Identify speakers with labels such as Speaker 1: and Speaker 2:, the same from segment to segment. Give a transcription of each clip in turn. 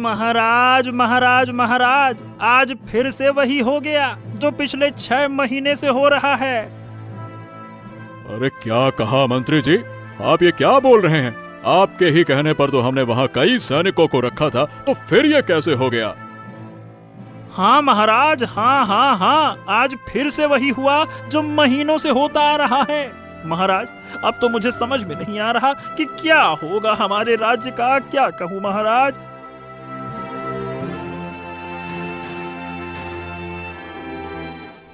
Speaker 1: महाराज महाराज महाराज, आज फिर से वही हो गया जो पिछले 6 महीने से हो रहा है।
Speaker 2: अरे क्या कहा मंत्री जी, आप ये क्या बोल रहे हैं? आपके ही कहने पर तो हमने वहाँ कई सैनिकों को रखा था, तो फिर ये कैसे हो गया?
Speaker 1: हाँ महाराज, हाँ हाँ हाँ, आज फिर से वही हुआ जो महीनों से होता आ रहा है। महाराज, अब तो मुझे समझ में नहीं आ रहा कि क्या होगा हमारे राज्य का। क्या कहूँ महाराज।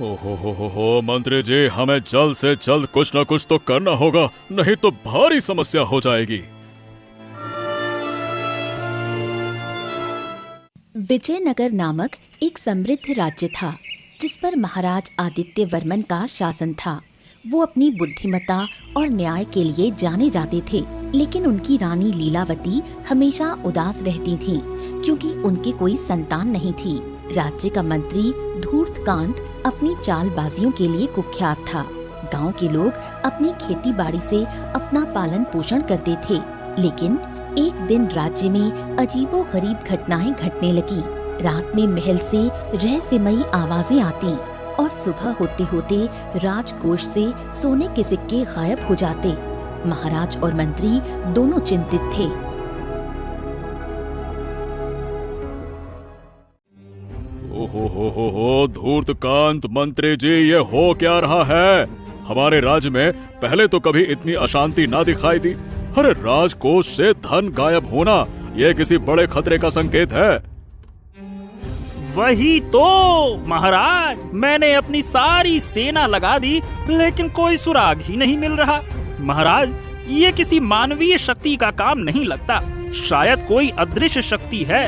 Speaker 2: ओहो मंत्री जी, हमें जल्द से जल्द कुछ न कुछ तो करना होगा, नहीं तो भारी समस्या हो जाएगी।
Speaker 3: विजयनगर नामक एक समृद्ध राज्य था जिस पर महाराज आदित्य वर्मन का शासन था। वो अपनी बुद्धिमत्ता और न्याय के लिए जाने जाते थे, लेकिन उनकी रानी लीलावती हमेशा उदास रहती थीं, क्योंकि उनके कोई संतान नहीं थी। राज्य का मंत्री धूर्तकांत अपनी चालबाजियों के लिए कुख्यात था। गांव के लोग अपनी खेती बाड़ी से अपना पालन पोषण करते थे, लेकिन एक दिन राज्य में अजीबोगरीब घटनाएं घटने लगी। रात में महल से रहस्यमयी आवाजें आती और सुबह होते होते राजकोष से सोने के सिक्के गायब हो जाते। महाराज और मंत्री दोनों चिंतित थे।
Speaker 2: ओहो धूर्तकांत मंत्री जी, ये हो क्या रहा है? हमारे राज्य में पहले तो कभी इतनी अशांति ना दिखाई दी। अरे राजकोष से धन गायब होना, ये किसी बड़े खतरे का संकेत है।
Speaker 1: वही तो महाराज, मैंने अपनी सारी सेना लगा दी, लेकिन कोई सुराग ही नहीं मिल रहा। महाराज, ये किसी मानवीय शक्ति का काम नहीं लगता, शायद कोई अदृश्य शक्ति है।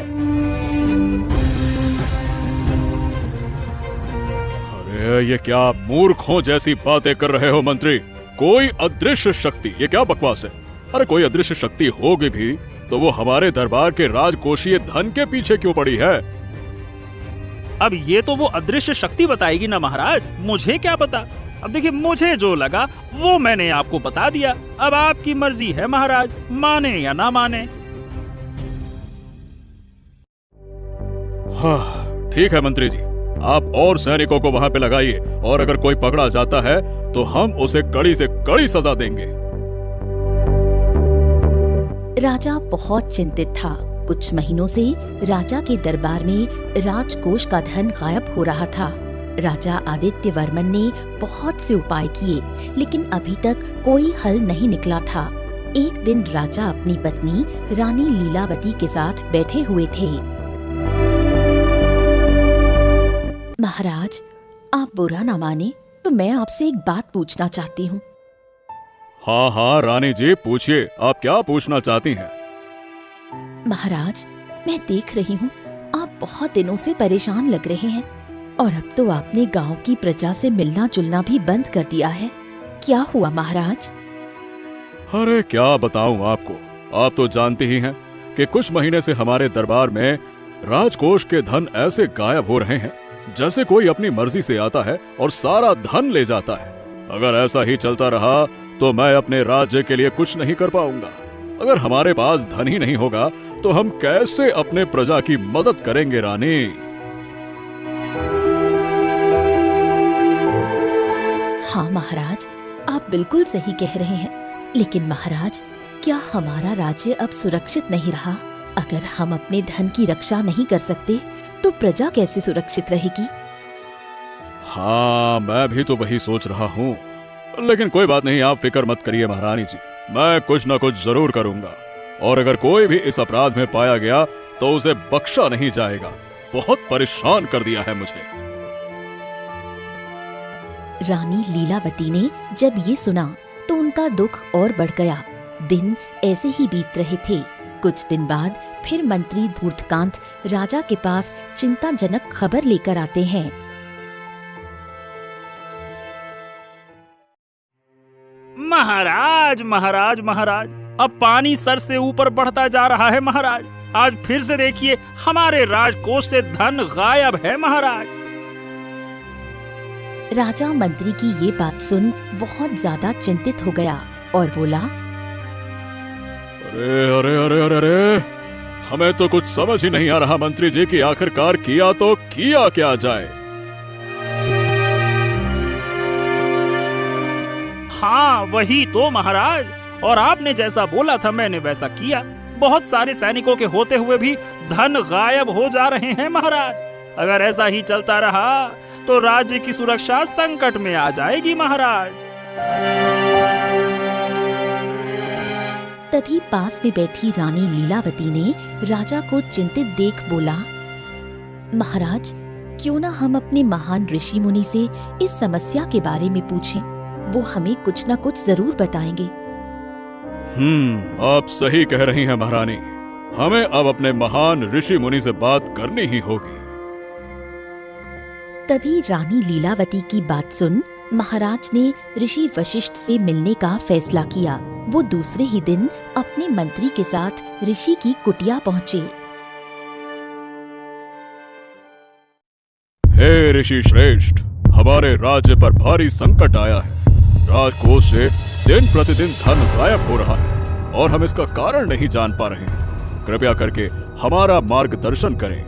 Speaker 2: अरे ये क्या मूर्खों जैसी बातें कर रहे हो मंत्री? कोई अदृश्य शक्ति, ये क्या बकवास है? अरे कोई अदृश्य शक्ति होगी भी तो वो हमारे दरबार के राजकोषीय धन के पीछे क्यों पड़ी है?
Speaker 1: अब ये तो वो अदृश्य शक्ति बताएगी ना महाराज, मुझे क्या पता। अब देखिए, मुझे जो लगा वो मैंने आपको बता दिया। अब आपकी मर्जी है महाराज, माने या ना माने।
Speaker 2: हाँ ठीक है मंत्री जी, आप और सैनिकों को वहाँ पे लगाइए, और अगर कोई पकड़ा जाता है तो हम उसे कड़ी से कड़ी सजा देंगे।
Speaker 3: राजा बहुत चिंतित था। कुछ महीनों से राजा के दरबार में राजकोष का धन गायब हो रहा था। राजा आदित्य वर्मन ने बहुत से उपाय किए, लेकिन अभी तक कोई हल नहीं निकला था। एक दिन राजा अपनी पत्नी रानी लीलावती के साथ बैठे हुए थे। महाराज, आप बुरा ना माने तो मैं आपसे एक बात पूछना चाहती हूँ।
Speaker 2: हाँ हाँ रानी जी, पूछिए, आप क्या पूछना चाहती हैं?
Speaker 3: महाराज, मैं देख रही हूँ आप बहुत दिनों से परेशान लग रहे हैं, और अब तो आपने गांव की प्रजा से मिलना जुलना भी बंद कर दिया है। क्या हुआ महाराज?
Speaker 2: अरे क्या बताऊं आपको, आप तो जानती ही हैं कि कुछ महीने से हमारे दरबार में राजकोष के धन ऐसे गायब हो रहे हैं जैसे कोई अपनी मर्जी से आता है और सारा धन ले जाता है। अगर ऐसा ही चलता रहा तो मैं अपने राज्य के लिए कुछ नहीं कर पाऊंगा। अगर हमारे पास धन ही नहीं होगा तो हम कैसे अपने प्रजा की मदद करेंगे रानी?
Speaker 3: हाँ महाराज, आप बिल्कुल सही कह रहे हैं, लेकिन महाराज, क्या हमारा राज्य अब सुरक्षित नहीं रहा? अगर हम अपने धन की रक्षा नहीं कर सकते तो प्रजा कैसे सुरक्षित रहेगी?
Speaker 2: हाँ, मैं भी तो वही सोच रहा हूँ, लेकिन कोई बात नहीं, आप फिक्र मत करिए महारानी जी, मैं कुछ न कुछ जरूर करूंगा, और अगर कोई भी इस अपराध में पाया गया तो उसे बख्शा नहीं जाएगा। बहुत परेशान कर दिया है मुझे।
Speaker 3: रानी लीलावती ने जब ये सुना तो उनका दुख और बढ़ गया। दिन ऐसे ही बीत रहे थे। कुछ दिन बाद फिर मंत्री धूर्तकांत राजा के पास चिंताजनक खबर लेकर आते हैं।
Speaker 1: महाराज महाराज महाराज, अब पानी सर से ऊपर बढ़ता जा रहा है महाराज। आज फिर से देखिए, हमारे राजकोष से धन गायब है महाराज।
Speaker 3: राजा मंत्री की ये बात सुन बहुत ज्यादा चिंतित हो गया और बोला,
Speaker 2: अरे अरे अरे अरे अरे, हमें तो कुछ समझ ही नहीं आ रहा मंत्री जी कि आखिरकार किया तो किया क्या जाए।
Speaker 1: हाँ वही तो महाराज, और आपने जैसा बोला था मैंने वैसा किया। बहुत सारे सैनिकों के होते हुए भी धन गायब हो जा रहे हैं महाराज। अगर ऐसा ही चलता रहा तो राज्य की सुरक्षा संकट में आ जाएगी महाराज।
Speaker 3: तभी पास में बैठी रानी लीलावती ने राजा को चिंतित देख बोला, महाराज, क्यों ना हम अपने महान ऋषि मुनि से इस समस्या के बारे में पूछें। वो हमें कुछ न कुछ जरूर बताएंगे।
Speaker 2: आप सही कह रही हैं महारानी। हमें अब अपने महान ऋषि मुनि से बात करनी ही होगी।
Speaker 3: तभी रानी लीलावती की बात सुन महाराज ने ऋषि वशिष्ठ से मिलने का फैसला किया। वो दूसरे ही दिन अपने मंत्री के साथ ऋषि की कुटिया पहुँचे।
Speaker 2: हे ऋषि श्रेष्ठ, हमारे राज्य पर भारी संकट आया है। राजकोष से दिन प्रतिदिन धन गायब हो रहा है और हम इसका कारण नहीं जान पा रहे हैं। कृपया करके हमारा मार्गदर्शन करें।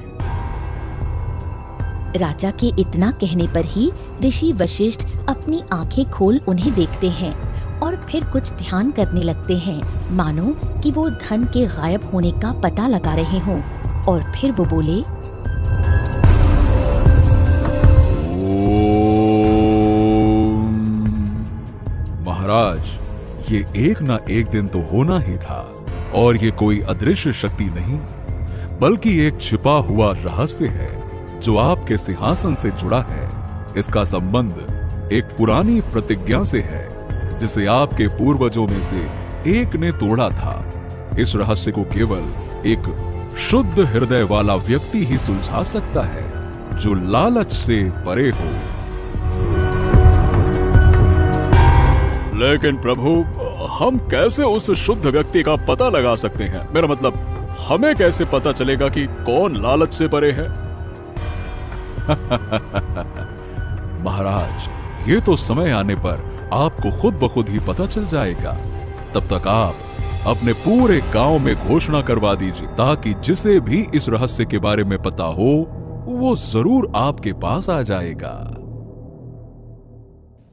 Speaker 3: राजा के इतना कहने पर ही ऋषि वशिष्ठ अपनी आंखें खोल उन्हें देखते हैं और फिर कुछ ध्यान करने लगते हैं, मानो कि वो धन के गायब होने का पता लगा रहे हों। और फिर वो बोले,
Speaker 4: महाराज, ये एक ना एक दिन तो होना ही था, और ये कोई अदृश्य शक्ति नहीं बल्कि एक छिपा हुआ रहस्य है जो आपके सिंहासन से जुड़ा है। इसका संबंध एक पुरानी प्रतिज्ञा से है जिसे आपके पूर्वजों में से एक ने तोड़ा था। इस रहस्य को केवल एक शुद्ध हृदय वाला व्यक्ति ही सुलझा सकता है जो लालच से परे हो।
Speaker 2: लेकिन प्रभु, हम कैसे उस शुद्ध व्यक्ति का पता लगा सकते हैं? मेरा मतलब, हमें कैसे पता चलेगा कि कौन लालच से परे है?
Speaker 4: महाराज, ये तो समय आने पर आपको खुद ब खुद ही पता चल जाएगा। तब तक आप अपने पूरे गांव में घोषणा करवा दीजिए ताकि जिसे भी इस रहस्य के बारे में पता हो वो जरूर आपके पास आ जाएगा।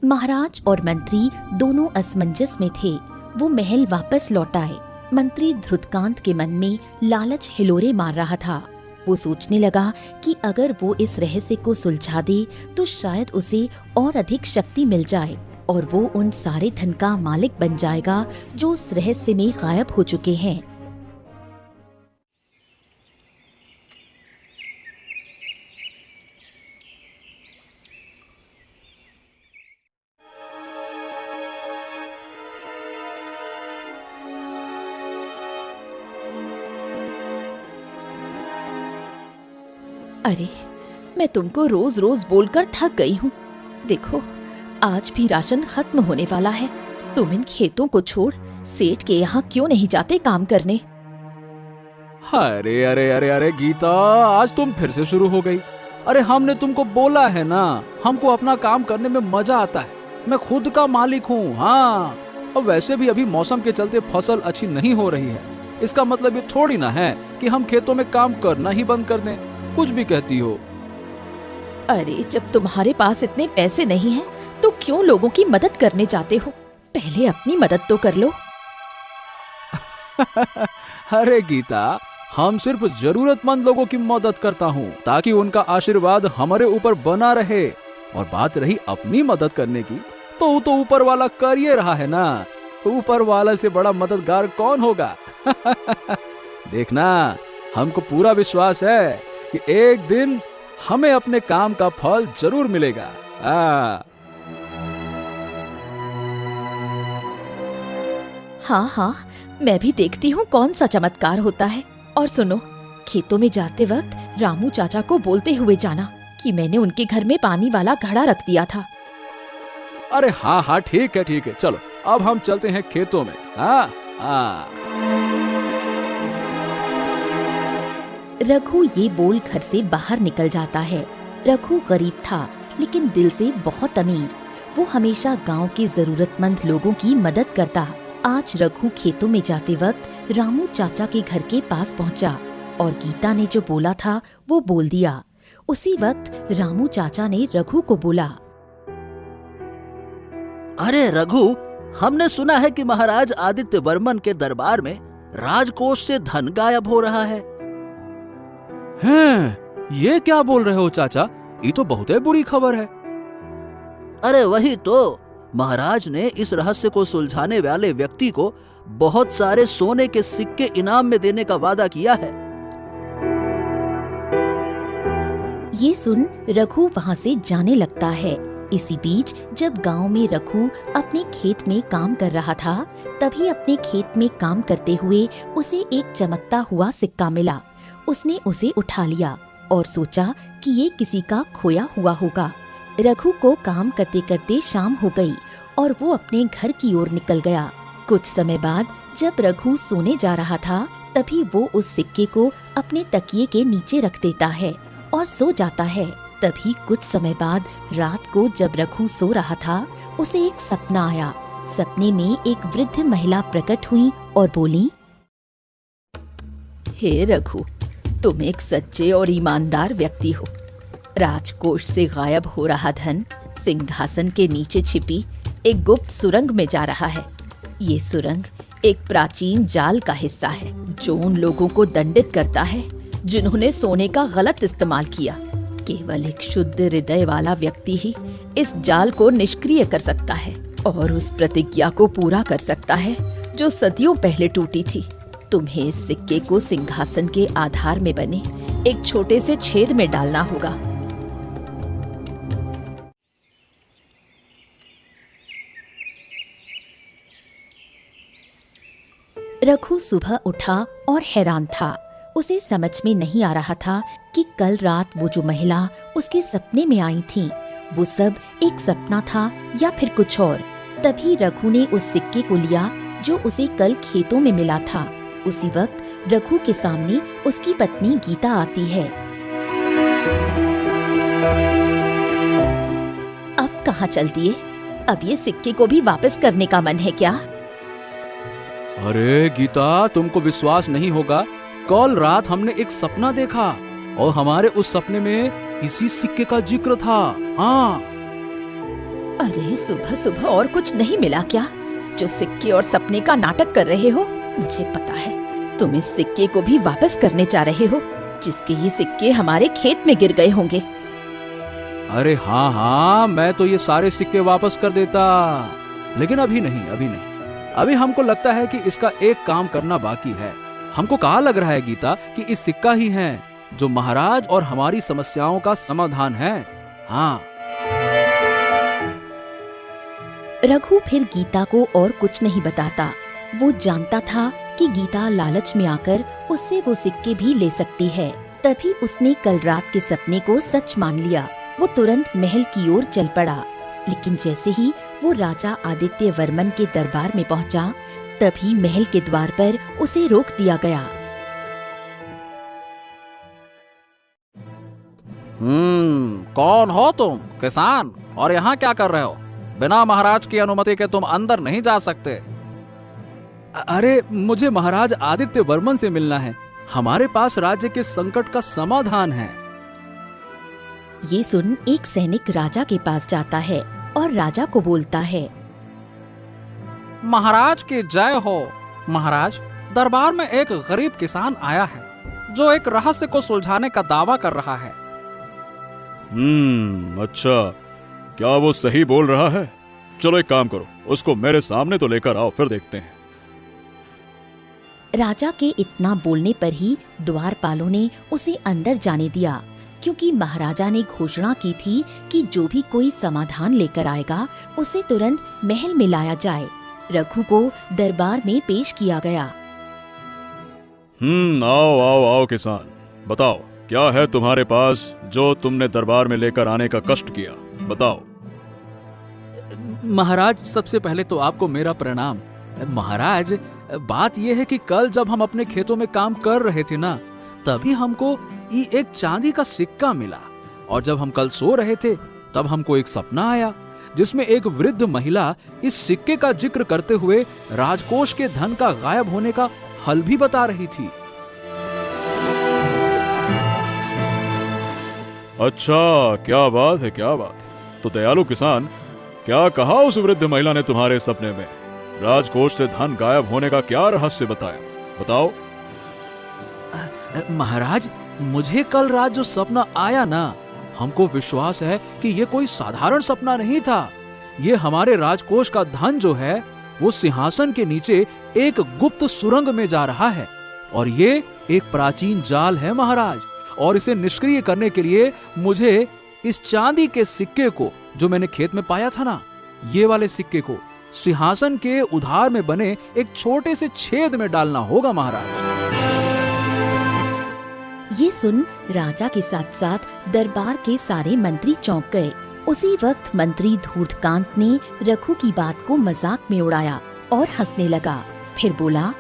Speaker 3: महाराज और मंत्री दोनों असमंजस में थे। वो महल वापस लौट आए। मंत्री धृतकांत के मन में लालच हिलोरे मार रहा था। वो सोचने लगा कि अगर वो इस रहस्य को सुलझा दे तो शायद उसे और अधिक शक्ति मिल जाए और वो उन सारे धन का मालिक बन जाएगा जो उस रहस्य में गायब हो चुके हैं। अरे, मैं तुमको रोज रोज बोलकर थक गई हूँ। देखो, आज भी राशन खत्म होने वाला है। तुम इन खेतों को छोड़ सेठ के यहाँ क्यों नहीं जाते काम करने?
Speaker 5: अरे अरे अरे अरे गीता, आज तुम फिर से शुरू हो गई। अरे हमने तुमको बोला है ना, हमको अपना काम करने में मजा आता है। मैं खुद का मालिक हूँ। हाँ, और वैसे भी अभी मौसम के चलते फसल अच्छी नहीं हो रही है। इसका मतलब ये थोड़ी ना है कि हम खेतों में काम करना ही बंद कर दें। कुछ भी कहती हो।
Speaker 3: अरे, जब तुम्हारे पास इतने पैसे नहीं हैं, तो क्यों लोगों की मदद करने जाते हो? पहले अपनी मदद तो कर लो।
Speaker 5: अरे गीता, हम सिर्फ जरूरतमंद लोगों की मदद करता हूँ ताकि उनका आशीर्वाद हमारे ऊपर बना रहे। और बात रही अपनी मदद करने की, तो ऊपर वाला कर ये रहा है ना। ऊपर वाला से बड़ा मददगार कौन होगा? देखना, हमको पूरा विश्वास है कि एक दिन हमें अपने काम का फल जरूर मिलेगा।
Speaker 3: हाँ हाँ, मैं भी देखती हूँ कौन सा चमत्कार होता है। और सुनो, खेतों में जाते वक्त रामू चाचा को बोलते हुए जाना कि मैंने उनके घर में पानी वाला घड़ा रख दिया था।
Speaker 5: अरे हाँ हाँ, ठीक है, चलो अब हम चलते हैं खेतों में। हाँ हाँ।
Speaker 3: रघु ये बोल घर से बाहर निकल जाता है। रघु गरीब था लेकिन दिल से बहुत अमीर। वो हमेशा गांव के जरूरतमंद लोगों की मदद करता। आज रघु खेतों में जाते वक्त रामू चाचा के घर के पास पहुंचा। और गीता ने जो बोला था वो बोल दिया। उसी वक्त रामू चाचा ने रघु को बोला,
Speaker 6: अरे रघु, हमने सुना है कि महाराज आदित्य वर्मन के दरबार में राजकोष से धन गायब हो रहा है।
Speaker 5: हैं, ये क्या बोल रहे हो चाचा? ये तो बहुत बुरी खबर है।
Speaker 6: अरे वही तो, महाराज ने इस रहस्य को सुलझाने वाले व्यक्ति को बहुत सारे सोने के सिक्के इनाम में देने का वादा किया है।
Speaker 3: ये सुन रघु वहाँ से जाने लगता है। इसी बीच जब गांव में रघु अपने खेत में काम कर रहा था, तभी अपने खेत में काम करते हुए उसे एक चमकता हुआ सिक्का मिला। उसने उसे उठा लिया और सोचा कि ये किसी का खोया हुआ होगा। रघु को काम करते करते शाम हो गई और वो अपने घर की ओर निकल गया। कुछ समय बाद जब रघु सोने जा रहा था, तभी वो उस सिक्के को अपने तकिए के नीचे रख देता है और सो जाता है। तभी कुछ समय बाद रात को जब रघु सो रहा था, उसे एक सपना आया। सपने में एक वृद्ध महिला प्रकट हुई और बोली, हे रघु, तुम एक सच्चे और ईमानदार व्यक्ति हो। राजकोष से गायब हो रहा धन सिंहासन के नीचे छिपी एक गुप्त सुरंग में जा रहा है। ये सुरंग एक प्राचीन जाल का हिस्सा है जो उन लोगों को दंडित करता है जिन्होंने सोने का गलत इस्तेमाल किया। केवल एक शुद्ध हृदय वाला व्यक्ति ही इस जाल को निष्क्रिय कर सकता है और उस प्रतिज्ञा को पूरा कर सकता है जो सदियों पहले टूटी थी। तुम्हें इस सिक्के को सिंहासन के आधार में बने एक छोटे से छेद में डालना होगा। रघु सुबह उठा और हैरान था। उसे समझ में नहीं आ रहा था कि कल रात वो जो महिला उसके सपने में आई थी, वो सब एक सपना था या फिर कुछ और। तभी रघु ने उस सिक्के को लिया जो उसे कल खेतों में मिला था। उसी वक्त रघु के सामने उसकी पत्नी गीता आती है। अब कहाँ चल दिए? अब ये सिक्के को भी वापस करने का मन है क्या?
Speaker 5: अरे गीता, तुमको विश्वास नहीं होगा, कल रात हमने एक सपना देखा और हमारे उस सपने में इसी सिक्के का जिक्र था। हाँ।
Speaker 3: अरे सुबह सुबह और कुछ नहीं मिला क्या जो सिक्के और सपने का नाटक कर रहे हो? मुझे पता है तुम इस सिक्के को भी वापस करने जा रहे हो, जिसके ये सिक्के हमारे खेत में गिर गए होंगे।
Speaker 5: अरे हाँ, मैं तो ये सारे सिक्के वापस कर देता, लेकिन अभी नहीं। अभी हमको लगता है कि इसका एक काम करना बाकी है। हमको कहाँ लग रहा है गीता कि इस सिक्का ही है जो महाराज और हमारी समस्याओं का समाधान है। हाँ।
Speaker 3: रघु फिर गीता को और कुछ नहीं बताता। वो जानता था कि गीता लालच में आकर उससे वो सिक्के भी ले सकती है। तभी उसने कल रात के सपने को सच मान लिया। वो तुरंत महल की ओर चल पड़ा। लेकिन जैसे ही वो राजा आदित्य वर्मन के दरबार में पहुंचा, तभी महल के द्वार पर उसे रोक दिया गया।
Speaker 5: कौन हो तुम? किसान? और यहाँ क्या कर रहे हो? बिना महाराज की अनुमति के तुम अंदर नहीं जा सकते। अरे मुझे महाराज आदित्य वर्मन से मिलना है। हमारे पास राज्य के संकट का समाधान है।
Speaker 3: ये सुन एक सैनिक राजा के पास जाता है और राजा को बोलता है,
Speaker 5: महाराज की जय हो। महाराज, दरबार में एक गरीब किसान आया है जो एक रहस्य को सुलझाने का दावा कर रहा है।
Speaker 2: अच्छा, क्या वो सही बोल रहा है? चलो एक काम करो, उसको मेरे सामने तो लेकर आओ, फिर देखते हैं।
Speaker 3: राजा के इतना बोलने पर ही द्वारपालों ने उसे अंदर जाने दिया, क्योंकि महाराजा ने घोषणा की थी कि जो भी कोई समाधान लेकर आएगा उसे तुरंत महल में लाया जाए। रघु को दरबार में पेश किया गया।
Speaker 2: आओ किसान, बताओ क्या है तुम्हारे पास जो तुमने दरबार में लेकर आने का कष्ट किया? बताओ।
Speaker 5: महाराज, सबसे पहले तो आपको मेरा प्रणाम। महाराज, बात यह है कि कल जब हम अपने खेतों में काम कर रहे थे ना, तभी हमको एक चांदी का सिक्का मिला। और जब हम कल सो रहे थे तब हमको एक सपना आया जिसमें एक वृद्ध महिला इस सिक्के का जिक्र करते हुए राजकोष के धन का गायब होने का हल भी बता रही थी।
Speaker 2: अच्छा, क्या बात है, क्या बात है। तो दयालु किसान, क्या कहा उस वृद्ध महिला ने तुम्हारे सपने में? राजकोष से धन गायब होने का क्या रहस्य बताया? बताओ।
Speaker 5: महाराज, मुझे कल रात जो सपना आया ना, हमको विश्वास है कि ये कोई साधारण सपना नहीं था। ये हमारे राजकोष का धन जो है वो सिंहासन के नीचे एक गुप्त सुरंग में जा रहा है, और ये एक प्राचीन जाल है महाराज। और इसे निष्क्रिय करने के लिए मुझे इस चांदी के सिक्के को जो मैंने खेत में पाया था ना, ये वाले सिक्के को सिंहासन के उधार में बने एक छोटे से छेद में डालना होगा महाराज।
Speaker 3: ये सुन राजा के साथ साथ दरबार के सारे मंत्री चौंक गए। उसी वक्त मंत्री धूर्तकांत ने रघु की बात को मजाक में उड़ाया और हंसने लगा। फिर बोला,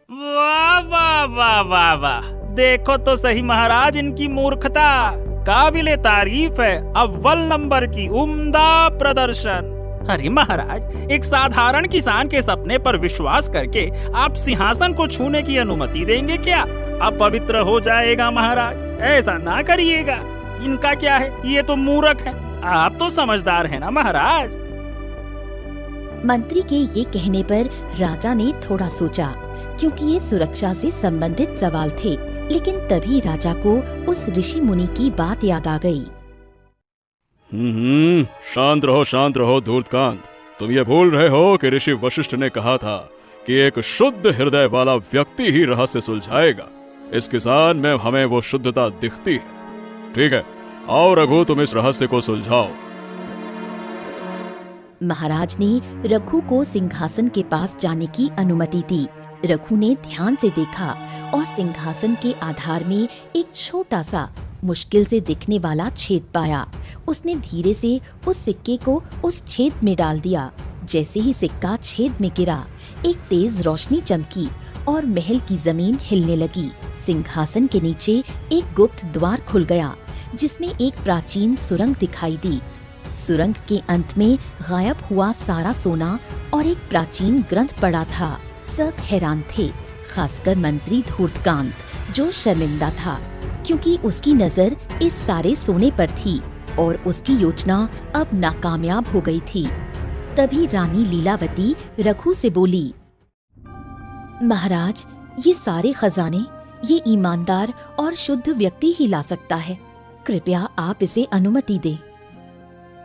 Speaker 1: वाह वाह वाह वाह वाह, देखो तो सही महाराज इनकी मूर्खता। काबिले तारीफ है, अव्वल नंबर की उम्दा प्रदर्शन। अरे महाराज, एक साधारण किसान के सपने पर विश्वास करके आप सिंहासन को छूने की अनुमति देंगे क्या? अपवित्र हो जाएगा महाराज, ऐसा ना करिएगा। इनका क्या है, ये तो मूर्ख है। आप तो समझदार है ना महाराज।
Speaker 3: मंत्री के ये कहने पर राजा ने थोड़ा सोचा, क्योंकि ये सुरक्षा से संबंधित सवाल थे। लेकिन तभी राजा को उस ऋषि मुनि की बात याद आ गई।
Speaker 2: शांत रहो धूर्तकांत। तुम ये भूल रहे हो कि ऋषि वशिष्ठ ने कहा था कि एक शुद्ध हृदय वाला व्यक्ति ही रहस्य सुलझाएगा। इस किसान में हमें वो शुद्धता दिखती है। ठीक है, आओ रघु, तुम इस रहस्य को सुलझाओ।
Speaker 3: महाराज ने रघु को सिंहासन के पास जाने की अनुमति दी। रघु ने ध्यान से देखा और सिंहासन के आधार में एक छोटा सा मुश्किल से दिखने वाला छेद पाया। उसने धीरे से उस सिक्के को उस छेद में डाल दिया। जैसे ही सिक्का छेद में गिरा, एक तेज रोशनी चमकी और महल की जमीन हिलने लगी। सिंहासन के नीचे एक गुप्त द्वार खुल गया, जिसमें एक प्राचीन सुरंग दिखाई दी। सुरंग के अंत में गायब हुआ सारा सोना और एक प्राचीन ग्रंथ पड़ा था। सब हैरान थे, खासकर मंत्री धूर्तकांत, जो शर्मिंदा था क्योंकि उसकी नजर इस सारे सोने पर थी और उसकी योजना अब नाकामयाब हो गई थी। तभी रानी लीलावती रघु से बोली, महाराज, ये सारे खजाने ये ईमानदार और शुद्ध व्यक्ति ही ला सकता है। कृपया आप इसे अनुमति दें।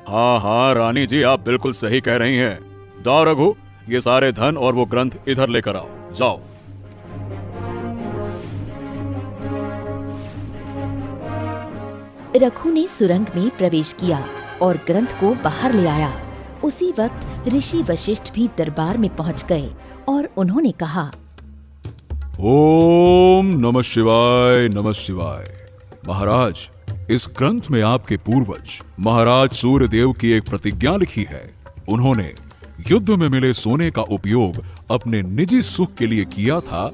Speaker 2: हाँ रानी जी, आप बिल्कुल सही कह रही हैं। जाओ रघु, ये सारे धन और वो ग्रंथ इधर लेकर आओ, जाओ।
Speaker 3: रघु ने सुरंग में प्रवेश किया और ग्रंथ को बाहर ले आया। उसी वक्त ऋषि वशिष्ठ भी दरबार में पहुंच गए और उन्होंने कहा,
Speaker 4: ओम नमः शिवाय, नमः शिवाय। महाराज, इस ग्रंथ में आपके पूर्वज महाराज सूर्यदेव की एक प्रतिज्ञा लिखी है। उन्होंने युद्ध में मिले सोने का उपयोग अपने निजी सुख के लिए किया था,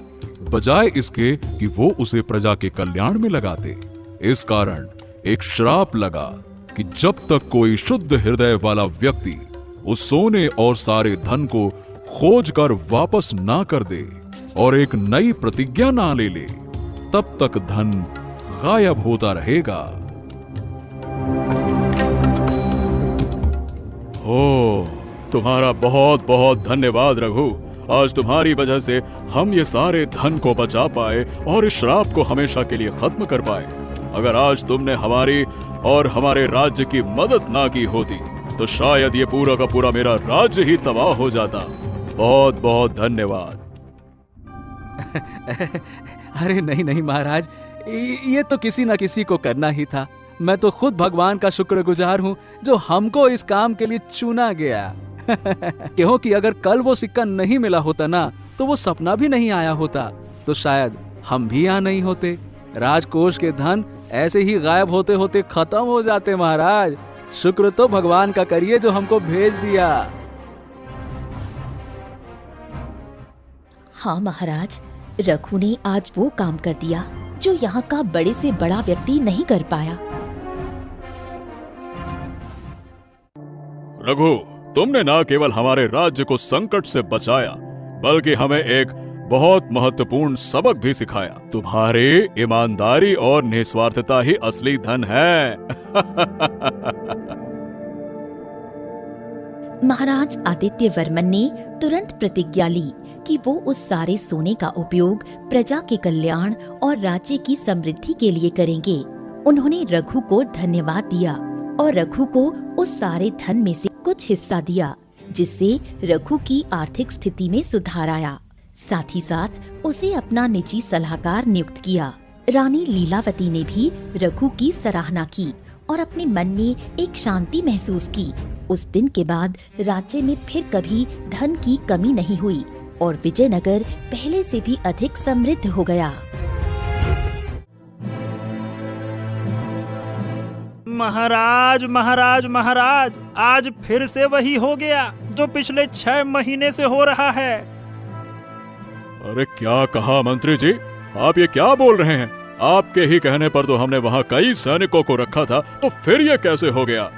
Speaker 4: बजाय इसके कि वो उसे प्रजा के कल्याण में लगाते। इस कारण एक श्राप लगा कि जब तक कोई शुद्ध हृदय वाला व्यक्ति उस सोने और सारे धन को खोज कर वापस ना कर दे और एक नई प्रतिज्ञा ना ले ले, तब तक धन गायब होता रहेगा।
Speaker 2: हो, तुम्हारा बहुत बहुत धन्यवाद रघु। आज तुम्हारी वजह से हम ये सारे धन को बचा पाए और इस श्राप को हमेशा के लिए खत्म कर पाए। अगर आज तुमने हमारी और हमारे राज्य की मदद ना की होती तो शायद ये पूरा का पूरा मेरा राज्य ही तबाह हो जाता। बहुत बहुत धन्यवाद।
Speaker 5: अरे नहीं नहीं महाराज, ये तो किसी न किसी को करना ही था। मैं तो खुद भगवान का शुक्रगुजार हूँ जो हमको इस काम के लिए चुना गया। क्योंकि अगर कल वो सिक्का नहीं मिला होता ना, तो वो सपना भी नहीं आया होता, तो शायद हम भी यहाँ नहीं होते। राजकोष के धन ऐसे ही गायब होते होते खत्म हो जाते। महाराज, शुक्र तो भगवान का करिए जो हमको भेज दिया।
Speaker 3: हाँ महाराज, रघु ने आज वो काम कर दिया जो यहाँ का बड़े से बड़ा व्यक्ति नहीं कर पाया।
Speaker 2: रघु, तुमने ना केवल हमारे राज्य को संकट से बचाया, बल्कि हमें एक बहुत महत्वपूर्ण सबक भी सिखाया। तुम्हारी ईमानदारी और निस्वार्थता ही असली धन है।
Speaker 3: महाराज आदित्य वर्मन ने तुरंत प्रतिज्ञा ली कि वो उस सारे सोने का उपयोग प्रजा के कल्याण और राज्य की समृद्धि के लिए करेंगे। उन्होंने रघु को धन्यवाद दिया और रघु को उस सारे धन में से कुछ हिस्सा दिया, जिससे रघु की आर्थिक स्थिति में सुधार आया। साथ ही साथ उसे अपना निजी सलाहकार नियुक्त किया। रानी लीलावती ने भी रघु की सराहना की और अपने मन में एक शांति महसूस की। उस दिन के बाद राज्य में फिर कभी धन की कमी नहीं हुई और विजयनगर पहले से भी अधिक समृद्ध हो गया।
Speaker 1: महाराज महाराज महाराज, आज फिर से वही हो गया जो पिछले 6 महीने से हो रहा है।
Speaker 2: अरे क्या कहा मंत्री जी, आप ये क्या बोल रहे हैं? आपके ही कहने पर तो हमने वहाँ कई सैनिकों को रखा था, तो फिर ये कैसे हो गया?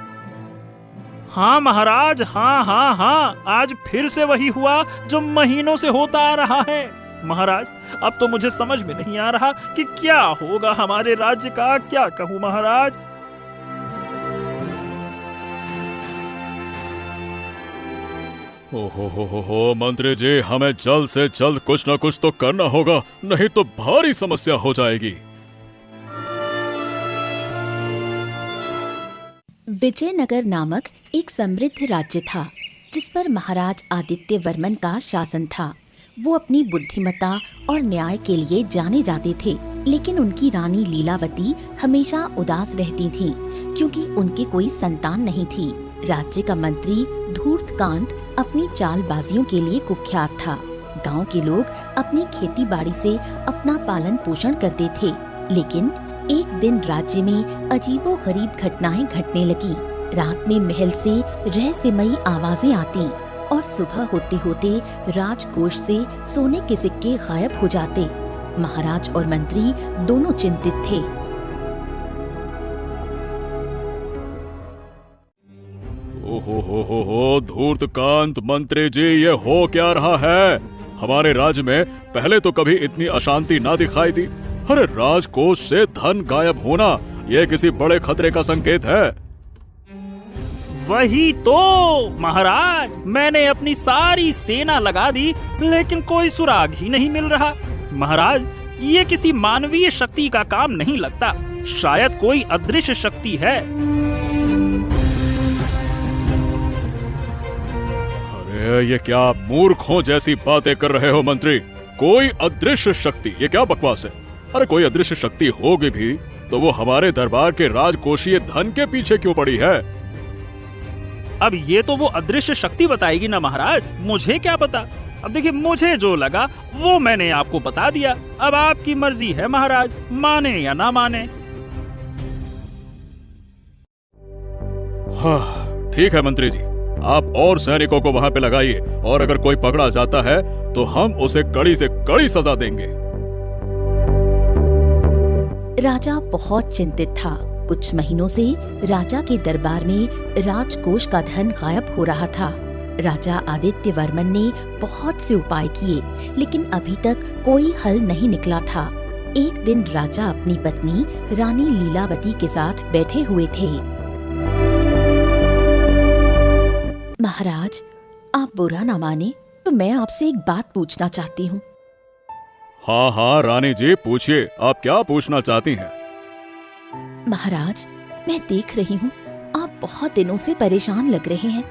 Speaker 1: हाँ महाराज, हाँ, आज फिर से वही हुआ जो महीनों से होता आ रहा है। महाराज, अब तो मुझे समझ में नहीं आ रहा कि क्या होगा हमारे राज्य का। क्या कहूँ महाराज।
Speaker 2: ओहो मंत्री जी, हमें जल्द से जल्द कुछ न कुछ तो करना होगा, नहीं तो भारी समस्या हो जाएगी।
Speaker 3: विजयनगर नामक एक समृद्ध राज्य था, जिस पर महाराज आदित्य वर्मन का शासन था। वो अपनी बुद्धिमत्ता और न्याय के लिए जाने जाते थे, लेकिन उनकी रानी लीलावती हमेशा उदास रहती थीं, क्योंकि उनके कोई संतान नहीं थी। राज्य का मंत्री धूर्तकांत अपनी चालबाजियों के लिए कुख्यात था। गांव के लोग अपनी खेती बाड़ी से अपना पालन पोषण करते थे, लेकिन एक दिन राज्य में अजीबोगरीब घटनाएं घटने लगी। रात में महल से रहस्यमयी आवाजें आती और सुबह होते होते राजकोष से सोने के सिक्के गायब हो जाते। महाराज और मंत्री दोनों चिंतित थे।
Speaker 2: ओहो धूर्तकांत मंत्री जी, ये हो क्या रहा है? हमारे राज्य में पहले तो कभी इतनी अशांति ना दिखाई दी। अरे राजकोष से धन गायब होना, ये किसी बड़े खतरे का संकेत है।
Speaker 1: वही तो महाराज, मैंने अपनी सारी सेना लगा दी, लेकिन कोई सुराग ही नहीं मिल रहा। महाराज, ये किसी मानवीय शक्ति का काम नहीं लगता, शायद कोई अदृश्य शक्ति है।
Speaker 2: अरे ये क्या मूर्खों जैसी बातें कर रहे हो मंत्री? कोई अदृश्य शक्ति, ये क्या बकवास है? अरे कोई अदृश्य शक्ति होगी भी तो वो हमारे दरबार के राजकोषीय धन के पीछे क्यों पड़ी है?
Speaker 1: अब ये तो वो अदृश्य शक्ति बताएगी ना महाराज, मुझे क्या पता। अब देखिए, मुझे जो लगा वो मैंने आपको बता दिया। अब आपकी मर्जी है महाराज, माने या ना माने।
Speaker 2: हाँ ठीक है मंत्री जी, आप और सैनिकों को वहां पे लगाइए, और अगर कोई पकड़ा जाता है तो हम उसे कड़ी से कड़ी सजा देंगे।
Speaker 3: राजा बहुत चिंतित था। कुछ महीनों से राजा के दरबार में राजकोष का धन गायब हो रहा था। राजा आदित्य वर्मन ने बहुत से उपाय किए, लेकिन अभी तक कोई हल नहीं निकला था। एक दिन राजा अपनी पत्नी रानी लीलावती के साथ बैठे हुए थे। महाराज, आप बुरा ना माने तो मैं आपसे एक बात पूछना चाहती हूँ।
Speaker 2: हाँ रानी जी, पूछिए, आप क्या पूछना चाहती हैं?
Speaker 3: महाराज, मैं देख रही हूँ आप बहुत दिनों से परेशान लग रहे हैं,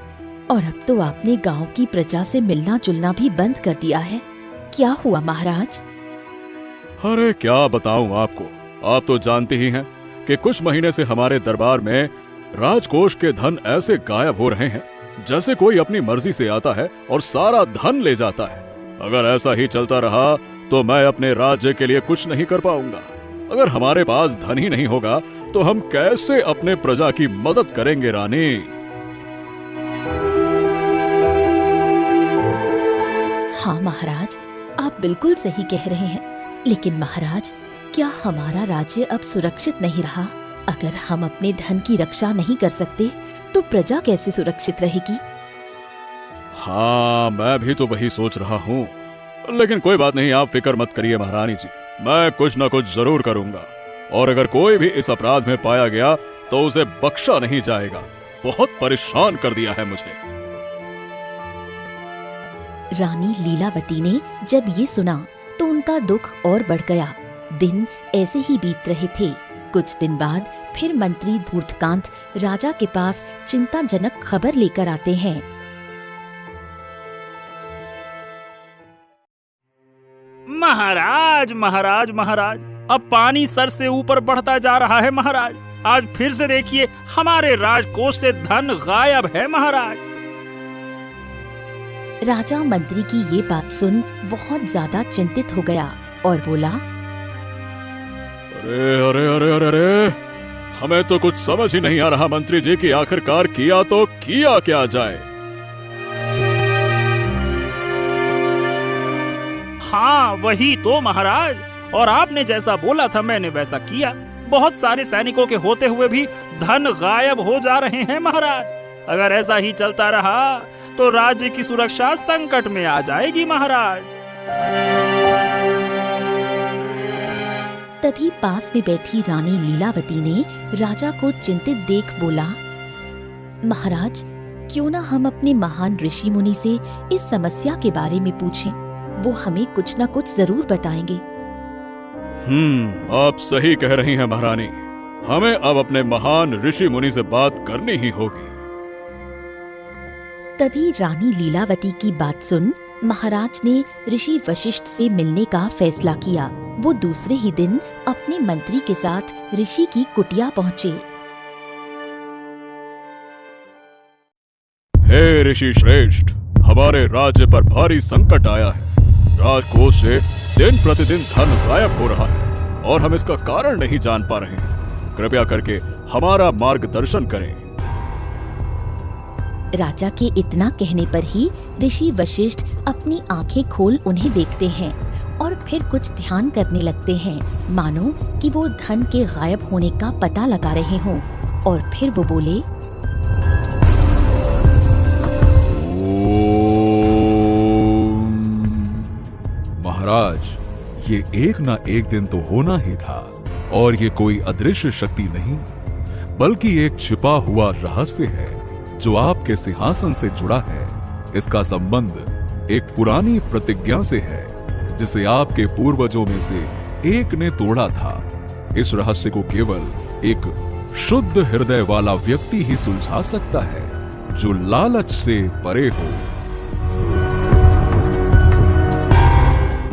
Speaker 3: और अब तो आपने गांव की प्रजा से मिलना जुलना भी बंद कर दिया है। क्या हुआ महाराज?
Speaker 2: अरे क्या बताऊं आपको, आप तो जानते ही हैं कि कुछ महीने से हमारे दरबार में राजकोष के धन ऐसे गायब हो रहे हैं जैसे कोई अपनी मर्जी से आता है और सारा धन ले जाता है। अगर ऐसा ही चलता रहा तो मैं अपने राज्य के लिए कुछ नहीं कर पाऊंगा। अगर हमारे पास धन ही नहीं होगा तो हम कैसे अपने प्रजा की मदद करेंगे रानी?
Speaker 3: हाँ महाराज, आप बिल्कुल सही कह रहे हैं, लेकिन महाराज, क्या हमारा राज्य अब सुरक्षित नहीं रहा? अगर हम अपने धन की रक्षा नहीं कर सकते तो प्रजा कैसे सुरक्षित रहेगी?
Speaker 2: हाँ, मैं भी तो वही सोच रहा हूँ। लेकिन कोई बात नहीं, आप फिक्र मत करिए महारानी जी, मैं कुछ न कुछ जरूर करूंगा। और अगर कोई भी इस अपराध में पाया गया तो उसे बख्शा नहीं जाएगा। बहुत परेशान कर दिया है मुझे।
Speaker 3: रानी लीलावती ने जब ये सुना तो उनका दुख और बढ़ गया। दिन ऐसे ही बीत रहे थे। कुछ दिन बाद फिर मंत्री धूर्तकांत राजा के पास चिंताजनक खबर लेकर आते हैं।
Speaker 1: महाराज महाराज महाराज, अब पानी सर से ऊपर बढ़ता जा रहा है महाराज। आज फिर से देखिए, हमारे राजकोष से धन गायब है महाराज।
Speaker 3: राजा मंत्री की ये बात सुन बहुत ज्यादा चिंतित हो गया और बोला,
Speaker 2: अरे अरे अरे अरे अरे, हमें तो कुछ समझ ही नहीं आ रहा मंत्री जी कि आखिरकार किया तो किया क्या जाए।
Speaker 1: हाँ वही तो महाराज, और आपने जैसा बोला था मैंने वैसा किया। बहुत सारे सैनिकों के होते हुए भी धन गायब हो जा रहे हैं महाराज। अगर ऐसा ही चलता रहा तो राज्य की सुरक्षा संकट में आ जाएगी महाराज।
Speaker 3: तभी पास में बैठी रानी लीलावती ने राजा को चिंतित देख बोला, महाराज, क्यों ना हम अपने महान ऋषि मुनि से इस समस्या के बारे में पूछें। वो हमें कुछ न कुछ जरूर बताएंगे।
Speaker 2: आप सही कह रही हैं महारानी, हमें अब अपने महान ऋषि मुनि से बात करनी ही होगी।
Speaker 3: तभी रानी लीलावती की बात सुन महाराज ने ऋषि वशिष्ठ से मिलने का फैसला किया। वो दूसरे ही दिन अपने मंत्री के साथ ऋषि की कुटिया पहुँचे।
Speaker 2: हे ऋषि श्रेष्ठ, हमारे राज्य पर भारी संकट आया है। राजकोष से दिन प्रतिदिन धन गायब हो रहा है और हम इसका कारण नहीं जान पा रहे हैं। कृपया करके हमारा मार्गदर्शन करें।
Speaker 3: राजा के इतना कहने पर ही ऋषि वशिष्ठ अपनी आंखें खोल उन्हें देखते हैं और फिर कुछ ध्यान करने लगते हैं, मानो कि वो धन के गायब होने का पता लगा रहे हों। और फिर वो बोले,
Speaker 4: महाराज, ये एक ना एक दिन तो होना ही था, और ये कोई अदृश्य शक्ति नहीं बल्कि एक छिपा हुआ रहस्य है जो आपके सिंहासन से जुड़ा है। इसका संबंध एक पुरानी प्रतिज्ञा से है जिसे आपके पूर्वजों में से एक ने तोड़ा था। इस रहस्य को केवल एक शुद्ध हृदय वाला व्यक्ति ही सुलझा सकता है जो लालच से परे हो।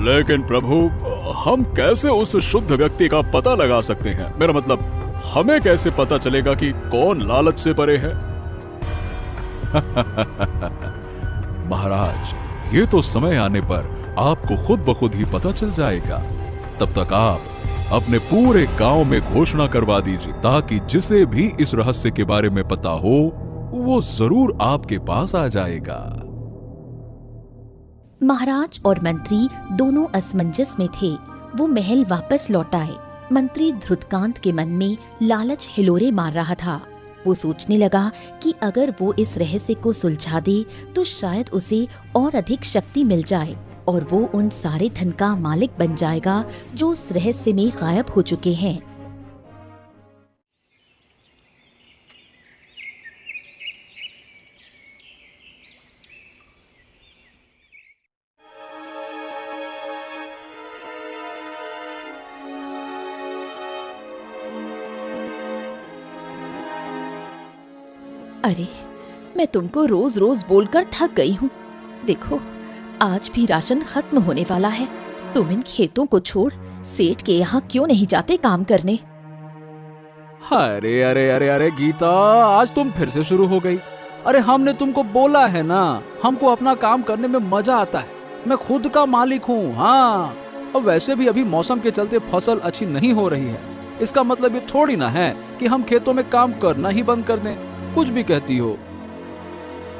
Speaker 2: लेकिन प्रभु, हम कैसे उस शुद्ध व्यक्ति का पता लगा सकते हैं? मेरा मतलब, हमें कैसे पता चलेगा कि कौन लालच से परे है?
Speaker 4: महाराज, ये तो समय आने पर आपको खुद ब खुद ही पता चल जाएगा। तब तक आप अपने पूरे गांव में घोषणा करवा दीजिए ताकि जिसे भी इस रहस्य के बारे में पता हो वो जरूर आपके पास आ जाएगा।
Speaker 3: महाराज और मंत्री दोनों असमंजस में थे। वो महल वापस लौट आए। मंत्री धृतकांत के मन में लालच हिलोरे मार रहा था। वो सोचने लगा कि अगर वो इस रहस्य को सुलझा दे तो शायद उसे और अधिक शक्ति मिल जाए और वो उन सारे धन का मालिक बन जाएगा जो उस रहस्य में गायब हो चुके हैं। अरे, मैं तुमको रोज रोज बोलकर थक गई हूँ। देखो, आज भी राशन खत्म होने वाला है। तुम इन खेतों को छोड़ सेठ के यहाँ क्यों नहीं जाते काम करने?
Speaker 5: अरे अरे अरे अरे गीता, आज तुम फिर से शुरू हो गई। अरे हमने तुमको बोला है ना, हमको अपना काम करने में मजा आता है। मैं खुद का मालिक हूँ। हाँ, अब वैसे भी अभी मौसम के चलते फसल अच्छी नहीं हो रही है। इसका मतलब ये थोड़ी ना है कि हम खेतों में काम करना ही बंद कर दें। कुछ भी कहती हो।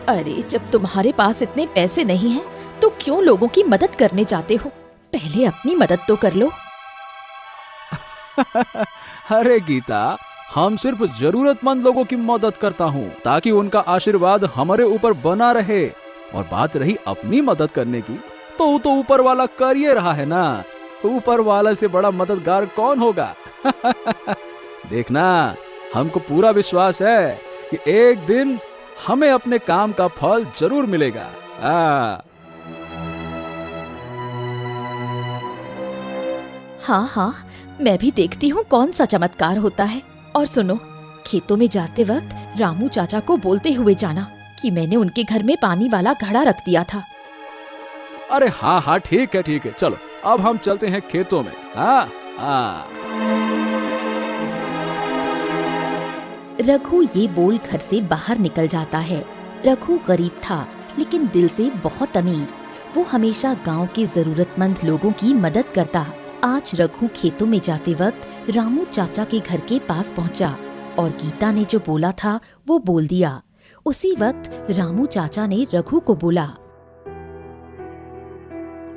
Speaker 3: अरे, जब तुम्हारे पास इतने पैसे नहीं हैं, तो क्यों लोगों की मदद करने जाते हो? पहले अपनी मदद तो कर लो।
Speaker 5: अरे गीता, हम सिर्फ जरूरतमंद लोगों की मदद करता हूँ ताकि उनका आशीर्वाद हमारे ऊपर बना रहे। और बात रही अपनी मदद करने की, तो ऊपर वाला कर ही रहा है ना। ऊपर वाला से बड़ा मददगार कौन होगा? देखना, हमको पूरा विश्वास है कि एक दिन हमें अपने काम का फल जरूर मिलेगा।
Speaker 3: हाँ हाँ, मैं भी देखती हूँ कौन सा चमत्कार होता है। और सुनो, खेतों में जाते वक्त रामू चाचा को बोलते हुए जाना कि मैंने उनके घर में पानी वाला घड़ा रख दिया था।
Speaker 5: अरे हाँ हाँ, ठीक है, चलो अब हम चलते हैं खेतों में।
Speaker 3: रघु ये बोल घर से बाहर निकल जाता है। रघु गरीब था लेकिन दिल से बहुत अमीर। वो हमेशा गांव के जरूरतमंद लोगों की मदद करता। आज रघु खेतों में जाते वक्त रामू चाचा के घर के पास पहुंचा और गीता ने जो बोला था वो बोल दिया। उसी वक्त रामू चाचा ने रघु को बोला,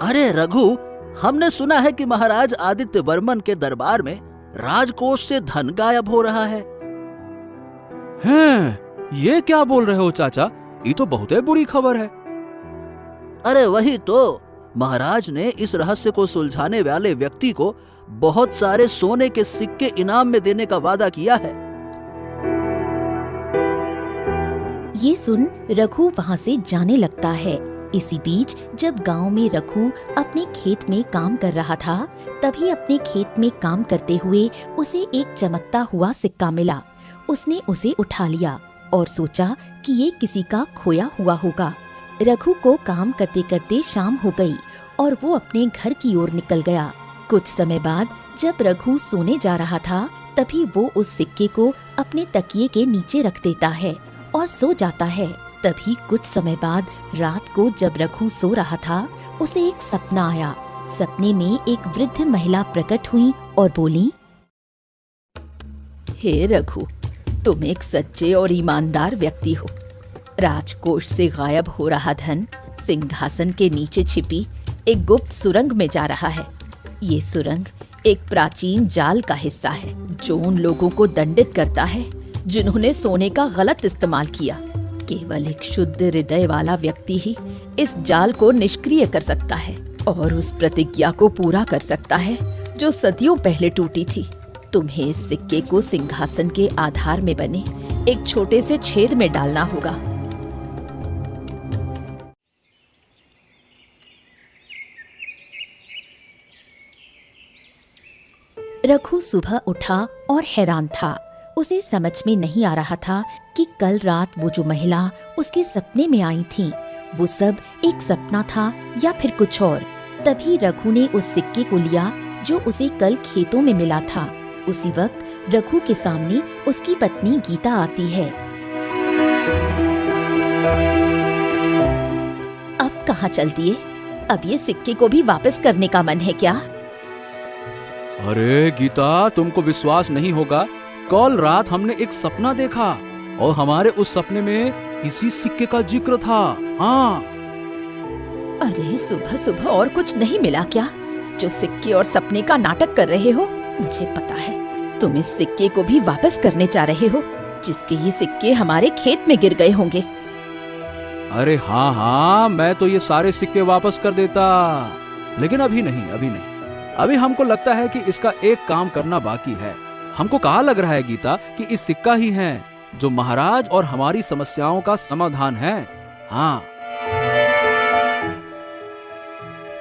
Speaker 6: अरे रघु, हमने सुना है कि महाराज आदित्य वर्मन के दरबार में राजकोष से धन गायब हो रहा है।
Speaker 5: हैं, ये क्या बोल रहे हो चाचा? ये तो बहुत बुरी खबर है।
Speaker 6: अरे वही तो, महाराज ने इस रहस्य को सुलझाने वाले व्यक्ति को बहुत सारे सोने के सिक्के इनाम में देने का वादा किया है।
Speaker 3: ये सुन रघु वहाँ से जाने लगता है। इसी बीच जब गांव में रघु अपने खेत में काम कर रहा था, तभी अपने खेत में काम करते हुए उसे एक चमकता हुआ सिक्का मिला। उसने उसे उठा लिया और सोचा कि ये किसी का खोया हुआ होगा। रघु को काम करते करते शाम हो गई और वो अपने घर की ओर निकल गया। कुछ समय बाद जब रघु सोने जा रहा था, तभी वो उस सिक्के को अपने तकिए के नीचे रख देता है और सो जाता है। तभी कुछ समय बाद रात को जब रघु सो रहा था, उसे एक सपना आया। सपने में एक वृद्ध महिला प्रकट हुई और बोली, हे रघु, तुम एक सच्चे और ईमानदार व्यक्ति हो। राजकोष से गायब हो रहा धन सिंहासन के नीचे छिपी एक गुप्त सुरंग में जा रहा है। ये सुरंग एक प्राचीन जाल का हिस्सा है जो उन लोगों को दंडित करता है जिन्होंने सोने का गलत इस्तेमाल किया। केवल एक शुद्ध हृदय वाला व्यक्ति ही इस जाल को निष्क्रिय कर सकता है और उस प्रतिज्ञा को पूरा कर सकता है जो सदियों पहले टूटी थी। तुम्हें इस सिक्के को सिंहासन के आधार में बने एक छोटे से छेद में डालना होगा। रघु सुबह उठा और हैरान था। उसे समझ में नहीं आ रहा था कि कल रात वो जो महिला उसके सपने में आई थी, वो सब एक सपना था या फिर कुछ और। तभी रघु ने उस सिक्के को लिया जो उसे कल खेतों में मिला था। उसी वक्त रघु के सामने उसकी पत्नी गीता आती है। अब कहाँ चल दिए? अब ये सिक्के को भी वापस करने का मन है क्या?
Speaker 5: अरे गीता, तुमको विश्वास नहीं होगा, कल रात हमने एक सपना देखा और हमारे उस सपने में इसी सिक्के का जिक्र था। हाँ।
Speaker 3: अरे सुबह सुबह और कुछ नहीं मिला क्या जो सिक्के और सपने का नाटक कर रहे हो? मुझे पता है तुम इस सिक्के को भी वापस करने जा रहे हो, जिसके ये सिक्के हमारे खेत में गिर गए होंगे।
Speaker 5: अरे हाँ, मैं तो ये सारे सिक्के वापस कर देता, लेकिन अभी नहीं। अभी हमको लगता है कि इसका एक काम करना बाकी है। हमको कहाँ लग रहा है गीता कि इस सिक्का ही है जो महाराज और हमारी समस्याओं का समाधान है। हाँ।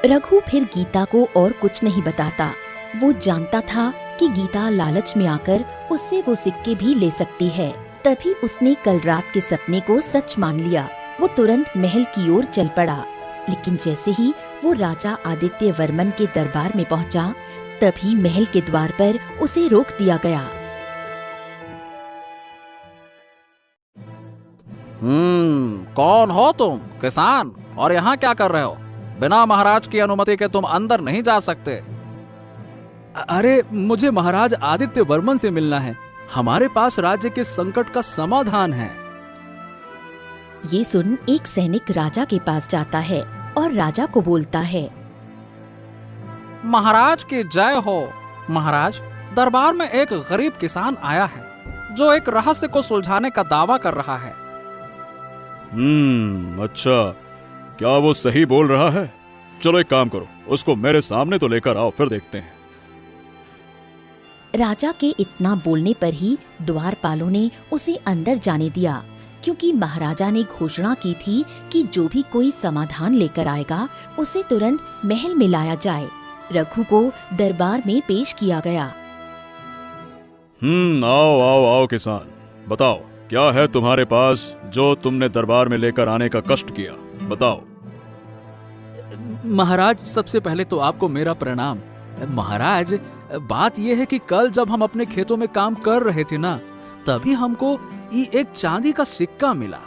Speaker 3: रघु फिर गीता को और कुछ नहीं बताता। वो जानता था कि गीता लालच में आकर उससे वो सिक्के भी ले सकती है। तभी उसने कल रात के सपने को सच मान लिया। वो तुरंत महल की ओर चल पड़ा, लेकिन जैसे ही वो राजा आदित्य वर्मन के दरबार में पहुंचा, तभी महल के द्वार पर उसे रोक दिया गया।
Speaker 5: कौन हो तुम? किसान? और यहाँ क्या कर रहे हो? बिना महाराज की अनुमति के तुम अंदर नहीं जा सकते। अरे मुझे महाराज आदित्य वर्मन से मिलना है। हमारे पास राज्य के संकट का समाधान है।
Speaker 3: ये सुन एक सैनिक राजा के पास जाता है और राजा को बोलता है,
Speaker 5: महाराज की जय हो। महाराज, दरबार में एक गरीब किसान आया है जो एक रहस्य को सुलझाने का दावा कर रहा है।
Speaker 2: अच्छा, क्या वो सही बोल रहा है? चलो एक काम करो, उसको मेरे सामने तो लेकर आओ, फिर देखते हैं।
Speaker 3: राजा के इतना बोलने पर ही द्वारपालों ने उसे अंदर जाने दिया, क्योंकि महाराजा ने घोषणा की थी कि जो भी कोई समाधान लेकर आएगा उसे तुरंत महल में लाया जाए। रघु को दरबार में पेश किया गया।
Speaker 2: आओ आओ आओ किसान, बताओ क्या है तुम्हारे पास जो तुमने दरबार में लेकर आने का कष्ट किया, बताओ।
Speaker 5: महाराज, सबसे पहले तो आपको मेरा प्रणाम। महाराज, बात यह है कि कल जब हम अपने खेतों में काम कर रहे थे ना, तभी हमको एक चांदी का सिक्का मिला,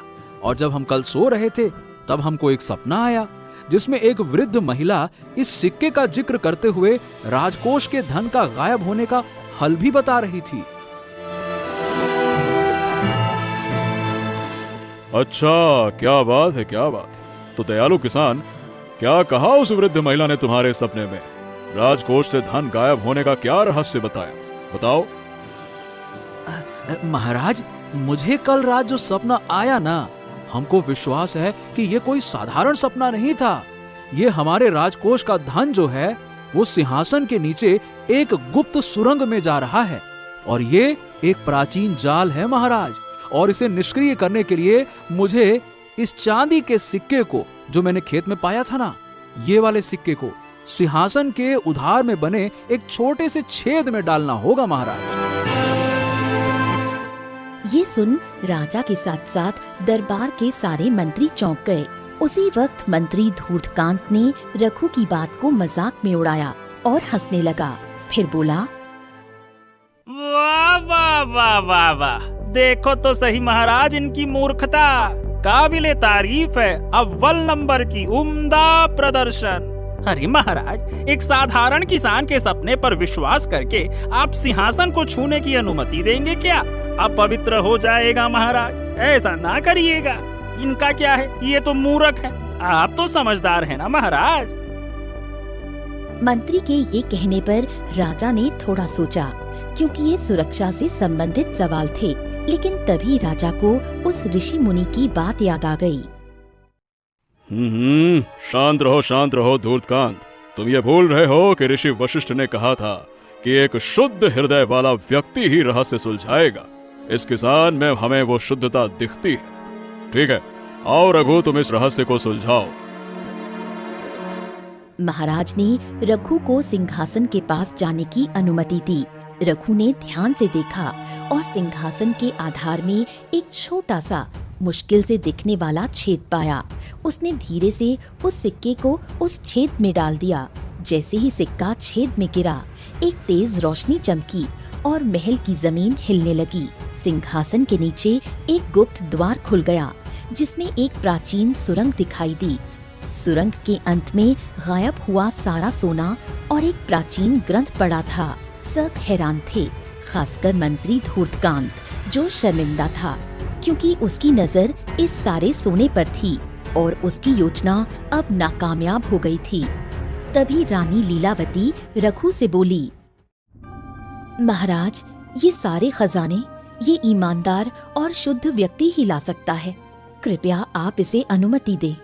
Speaker 5: और जब हम कल सो रहे थे तब हमको एक सपना आया जिसमें एक वृद्ध महिला इस सिक्के का जिक्र करते हुए राजकोष के धन का गायब होने का हल भी बता रही थी।
Speaker 2: अच्छा, क्या बात है, क्या बात है। तो दयालु किसान, क्या कहा उस वृद्ध महिला ने तुम्हारे सपने में? राजकोष से धन गायब होने का क्या रहस्य बताया, बताओ।
Speaker 5: महाराज, मुझे कल रात जो सपना आया ना, हमको विश्वास है कि ये कोई साधारण सपना नहीं था। ये हमारे राजकोष का धन जो है वो सिंहासन के नीचे एक गुप्त सुरंग में जा रहा है, और ये एक प्राचीन जाल है महाराज। और इसे निष्क्रिय करने के लिए मुझे इस चांदी के सिक्के को जो मैंने खेत में पाया था ना, ये वाले सिक्के को सिंहासन के उधार में बने एक छोटे से छेद में डालना होगा महाराज।
Speaker 3: ये सुन राजा के साथ साथ दरबार के सारे मंत्री चौंक गए। उसी वक्त मंत्री धूर्तकांत ने रघु की बात को मजाक में उड़ाया और हंसने लगा। फिर बोला,
Speaker 1: वाह वाह वाह वाह वाह, देखो तो सही महाराज इनकी मूर्खता, काबिले तारीफ है, अव्वल नंबर की उम्दा प्रदर्शन। अरे महाराज, एक साधारण किसान के सपने पर विश्वास करके आप सिंहासन को छूने की अनुमति देंगे क्या? अपवित्र हो जाएगा महाराज, ऐसा ना करिएगा। इनका क्या है, ये तो मूर्ख है, आप तो समझदार हैं ना महाराज।
Speaker 3: मंत्री के ये कहने पर राजा ने थोड़ा सोचा, क्योंकि ये सुरक्षा से संबंधित सवाल थे। लेकिन तभी राजा को उस ऋषि मुनि की बात याद आ गई।
Speaker 2: शांत रहो धूर्तकांत, तुम ये भूल रहे हो कि ऋषि वशिष्ठ ने कहा था कि एक शुद्ध हृदय वाला व्यक्ति ही रहस्य सुलझाएगा। इस किसान में हमें वो शुद्धता दिखती है। ठीक है, आओ रघु, तुम इस रहस्य को सुलझाओ।
Speaker 3: महाराज ने रघु को सिंहासन के पास जाने की अनुमति दी। रघु ने ध्यान से देखा और सिंहासन के आधार में एक छोटा सा मुश्किल से दिखने वाला छेद पाया। उसने धीरे से उस सिक्के को उस छेद में डाल दिया। जैसे ही सिक्का छेद में गिरा, एक तेज रोशनी चमकी और महल की जमीन हिलने लगी। सिंहासन के नीचे एक गुप्त द्वार खुल गया, जिसमें एक प्राचीन सुरंग दिखाई दी। सुरंग के अंत में गायब हुआ सारा सोना और एक प्राचीन ग्रंथ पड़ा था। सब हैरान थे, खासकर मंत्री धूर्तकांत, जो शर्मिंदा था क्योंकि उसकी नजर इस सारे सोने पर थी और उसकी योजना अब नाकामयाब हो गई थी। तभी रानी लीलावती रघु से बोली, महाराज, ये सारे खजाने ये ईमानदार और शुद्ध व्यक्ति ही ला सकता है। कृपया आप इसे अनुमति दे।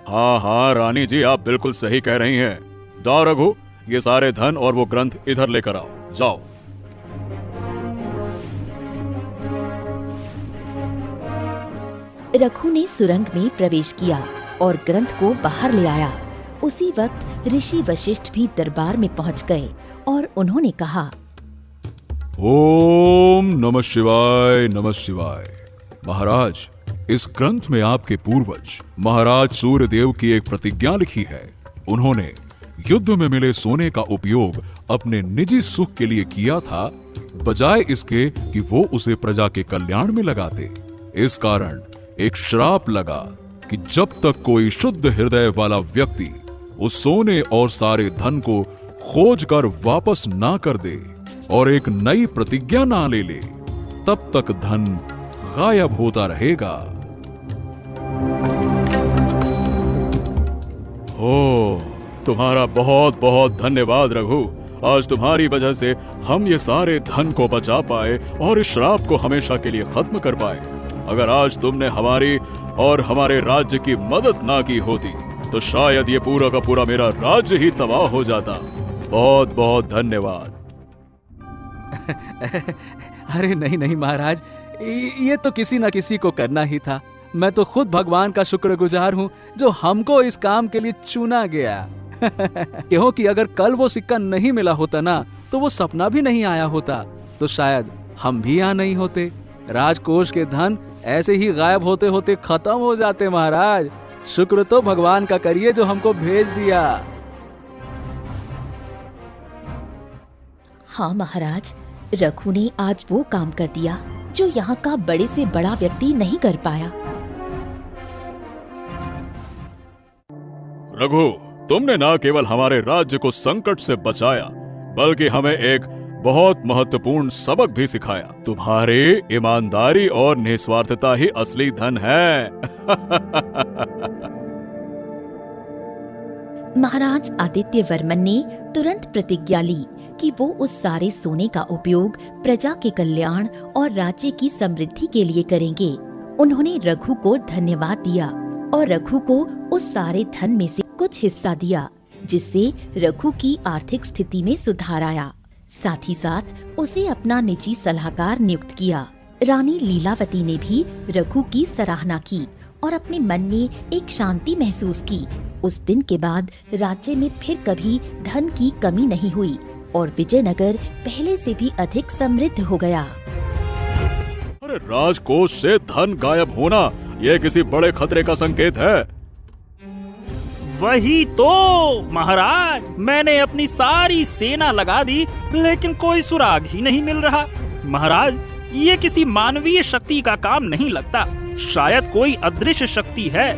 Speaker 2: हाँ रानी जी, आप बिल्कुल सही कह रही हैं। जाओ रघु, ये सारे धन और वो ग्रंथ इधर लेकर आओ, जाओ।
Speaker 3: रघु ने सुरंग में प्रवेश किया और ग्रंथ को बाहर ले आया। उसी वक्त ऋषि वशिष्ठ भी दरबार में पहुंच गए और उन्होंने कहा,
Speaker 4: ओम नमः शिवाय नमः शिवाय। महाराज, इस ग्रंथ में आपके पूर्वज महाराज सूर्यदेव की एक प्रतिज्ञा लिखी है। उन्होंने युद्ध में मिले सोने का उपयोग अपने निजी सुख के लिए किया था, बजाय इसके कि वो उसे प्रजा के कल्याण में लगाते। इस कारण एक श्राप लगा कि जब तक कोई शुद्ध हृदय वाला व्यक्ति उस सोने और सारे धन को खोज कर वापस ना कर दे और एक नई प्रतिज्ञा ना ले ले, तब तक धन गायब होता रहेगा।
Speaker 2: हो, तुम्हारा बहुत बहुत धन्यवाद रघु। आज तुम्हारी वजह से हम ये सारे धन को बचा पाए और इस श्राप को हमेशा के लिए खत्म कर पाए। अगर आज तुमने हमारी और हमारे राज्य की मदद ना की होती तो शायद ये पूरा का पूरा मेरा राज्य ही तबाह हो जाता। बहुत बहुत धन्यवाद।
Speaker 5: अरे नहीं नहीं महाराज, ये तो किसी न किसी को करना ही था। मैं तो खुद भगवान का शुक्रगुजार हूँ जो हमको इस काम के लिए चुना गया। क्योंकि अगर कल वो सिक्का नहीं मिला होता ना, तो वो सपना भी नहीं आया होता, तो शायद हम भी यहाँ नहीं होते। राजकोष के धन ऐसे ही गायब होते होते खत्म हो जाते महाराज। शुक्र तो भगवान का करिए जो हमको भेज दिया।
Speaker 3: हाँ महाराज, रघु ने आज वो काम कर दिया जो यहाँ का बड़े से बड़ा व्यक्ति नहीं कर पाया।
Speaker 2: रघु, तुमने ना केवल हमारे राज्य को संकट से बचाया, बल्कि हमें एक बहुत महत्वपूर्ण सबक भी सिखाया। तुम्हारी ईमानदारी और निस्वार्थता ही असली धन है।
Speaker 3: महाराज आदित्य वर्मन ने तुरंत प्रतिज्ञा ली कि वो उस सारे सोने का उपयोग प्रजा के कल्याण और राज्य की समृद्धि के लिए करेंगे। उन्होंने रघु को धन्यवाद दिया और रघु को उस सारे धन में से कुछ हिस्सा दिया, जिससे रघु की आर्थिक स्थिति में सुधार आया। साथ ही साथ उसे अपना निजी सलाहकार नियुक्त किया। रानी लीलावती ने भी रघु की सराहना की और अपने मन में एक शांति महसूस की। उस दिन के बाद राज्य में फिर कभी धन की कमी नहीं हुई और विजयनगर पहले से भी अधिक समृद्ध हो गया।
Speaker 2: अरे राजकोष से धन गायब होना, यह किसी बड़े खतरे का संकेत है।
Speaker 1: वही तो महाराज, मैंने अपनी सारी सेना लगा दी, लेकिन कोई सुराग ही नहीं मिल रहा। महाराज, ये किसी मानवीय शक्ति का काम नहीं लगता, शायद कोई अदृश्य शक्ति है।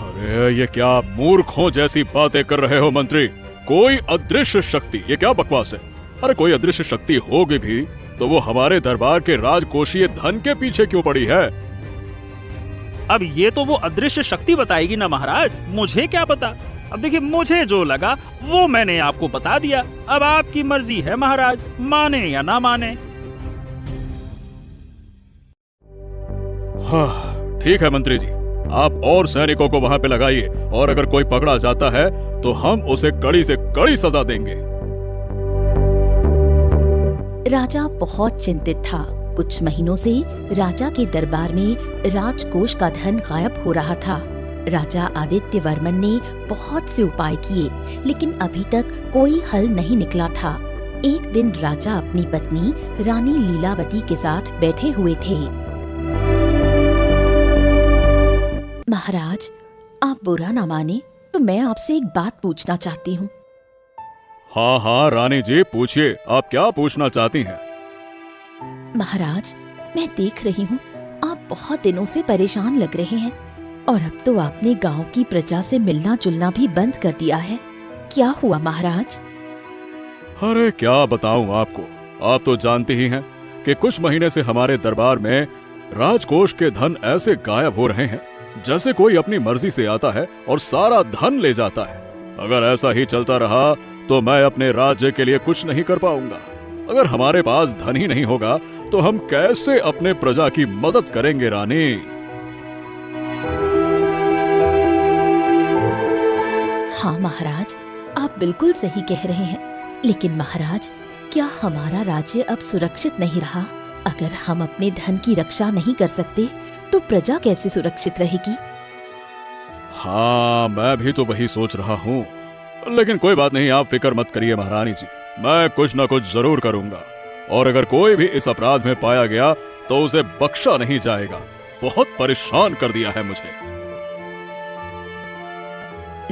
Speaker 2: अरे ये क्या मूर्खों जैसी बातें कर रहे हो मंत्री? कोई अदृश्य शक्ति, ये क्या बकवास है? अरे कोई अदृश्य शक्ति होगी भी तो वो हमारे दरबार के राजकोषीय धन के पीछे क्यों पड़ी है?
Speaker 1: अब ये तो वो अदृश्य शक्ति बताएगी ना महाराज, मुझे क्या पता। अब देखिए, मुझे जो लगा वो मैंने आपको बता दिया। अब आपकी मर्जी है महाराज, माने या ना माने।
Speaker 2: हाँ ठीक है मंत्री जी, आप और सैनिकों को वहां पे लगाइए और अगर कोई पकड़ा जाता है तो हम उसे कड़ी से कड़ी सजा देंगे।
Speaker 3: राजा बहुत चिंतित था। कुछ महीनों से राजा के दरबार में राजकोष का धन गायब हो रहा था। राजा आदित्य वर्मन ने बहुत से उपाय किए, लेकिन अभी तक कोई हल नहीं निकला था। एक दिन राजा अपनी पत्नी रानी लीलावती के साथ बैठे हुए थे। महाराज, आप बुरा ना माने तो मैं आपसे एक बात पूछना चाहती हूँ।
Speaker 2: हाँ हाँ रानी जी, पूछिए, आप क्या पूछना चाहती हैं?
Speaker 3: महाराज, मैं देख रही हूँ आप बहुत दिनों से परेशान लग रहे हैं और अब तो आपने गांव की प्रजा से मिलना जुलना भी बंद कर दिया है। क्या हुआ महाराज?
Speaker 2: अरे क्या बताऊं आपको, आप तो जानते ही हैं कि कुछ महीने से हमारे दरबार में राजकोष के धन ऐसे गायब हो रहे हैं जैसे कोई अपनी मर्जी से आता है और सारा धन ले जाता है। अगर ऐसा ही चलता रहा तो मैं अपने राज्य के लिए कुछ नहीं कर पाऊंगा। अगर हमारे पास धन ही नहीं होगा तो हम कैसे अपने प्रजा की मदद करेंगे रानी?
Speaker 3: हाँ महाराज, आप बिल्कुल सही कह रहे हैं, लेकिन महाराज, क्या हमारा राज्य अब सुरक्षित नहीं रहा? अगर हम अपने धन की रक्षा नहीं कर सकते तो प्रजा कैसे सुरक्षित रहेगी?
Speaker 2: हाँ, मैं भी तो वही सोच रहा हूँ, लेकिन कोई बात नहीं, आप फिक्र मत करिए महारानी जी, मैं कुछ न कुछ जरूर करूंगा और अगर कोई भी इस अपराध में पाया गया तो उसे बख्शा नहीं जाएगा। बहुत परेशान कर दिया है मुझे।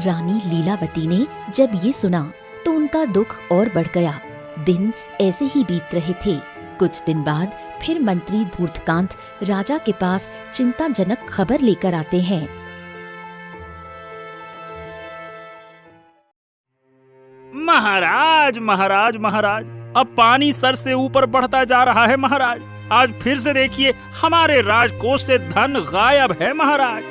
Speaker 3: रानी लीलावती ने जब ये सुना तो उनका दुख और बढ़ गया। दिन ऐसे ही बीत रहे थे। कुछ दिन बाद फिर मंत्री धूर्तकांत राजा के पास चिंताजनक खबर लेकर आते हैं।
Speaker 1: महाराज महाराज महाराज, अब पानी सर से ऊपर बढ़ता जा रहा है महाराज। आज फिर से देखिए, हमारे राजकोष से धन गायब है महाराज।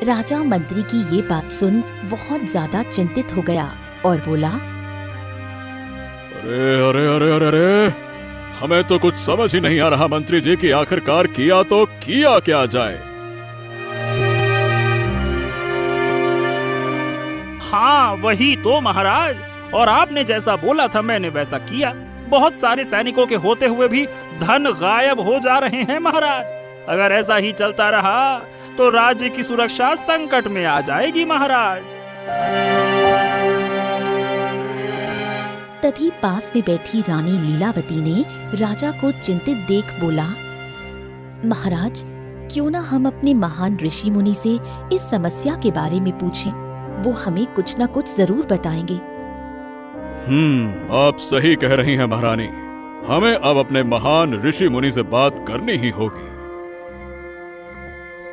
Speaker 3: राजा मंत्री की ये बात सुन बहुत ज्यादा चिंतित हो गया और बोला,
Speaker 2: अरे अरे अरे अरे अरे, हमें तो कुछ समझ ही नहीं आ रहा मंत्री जी कि आखिरकार किया तो किया क्या जाए।
Speaker 1: हाँ वही तो महाराज, और आपने जैसा बोला था मैंने वैसा किया। बहुत सारे सैनिकों के होते हुए भी धन गायब हो जा रहे हैं महाराज। अगर ऐसा ही चलता रहा तो राज्य की सुरक्षा संकट में आ जाएगी महाराज।
Speaker 3: तभी पास में बैठी रानी लीलावती ने राजा को चिंतित देख बोला, महाराज क्यों ना हम अपने महान ऋषि मुनि से इस समस्या के बारे में पूछें, वो हमें कुछ न कुछ जरूर बताएंगे।
Speaker 2: आप सही कह रही हैं महारानी, हमें अब अपने महान ऋषि मुनि से बात करनी ही होगी।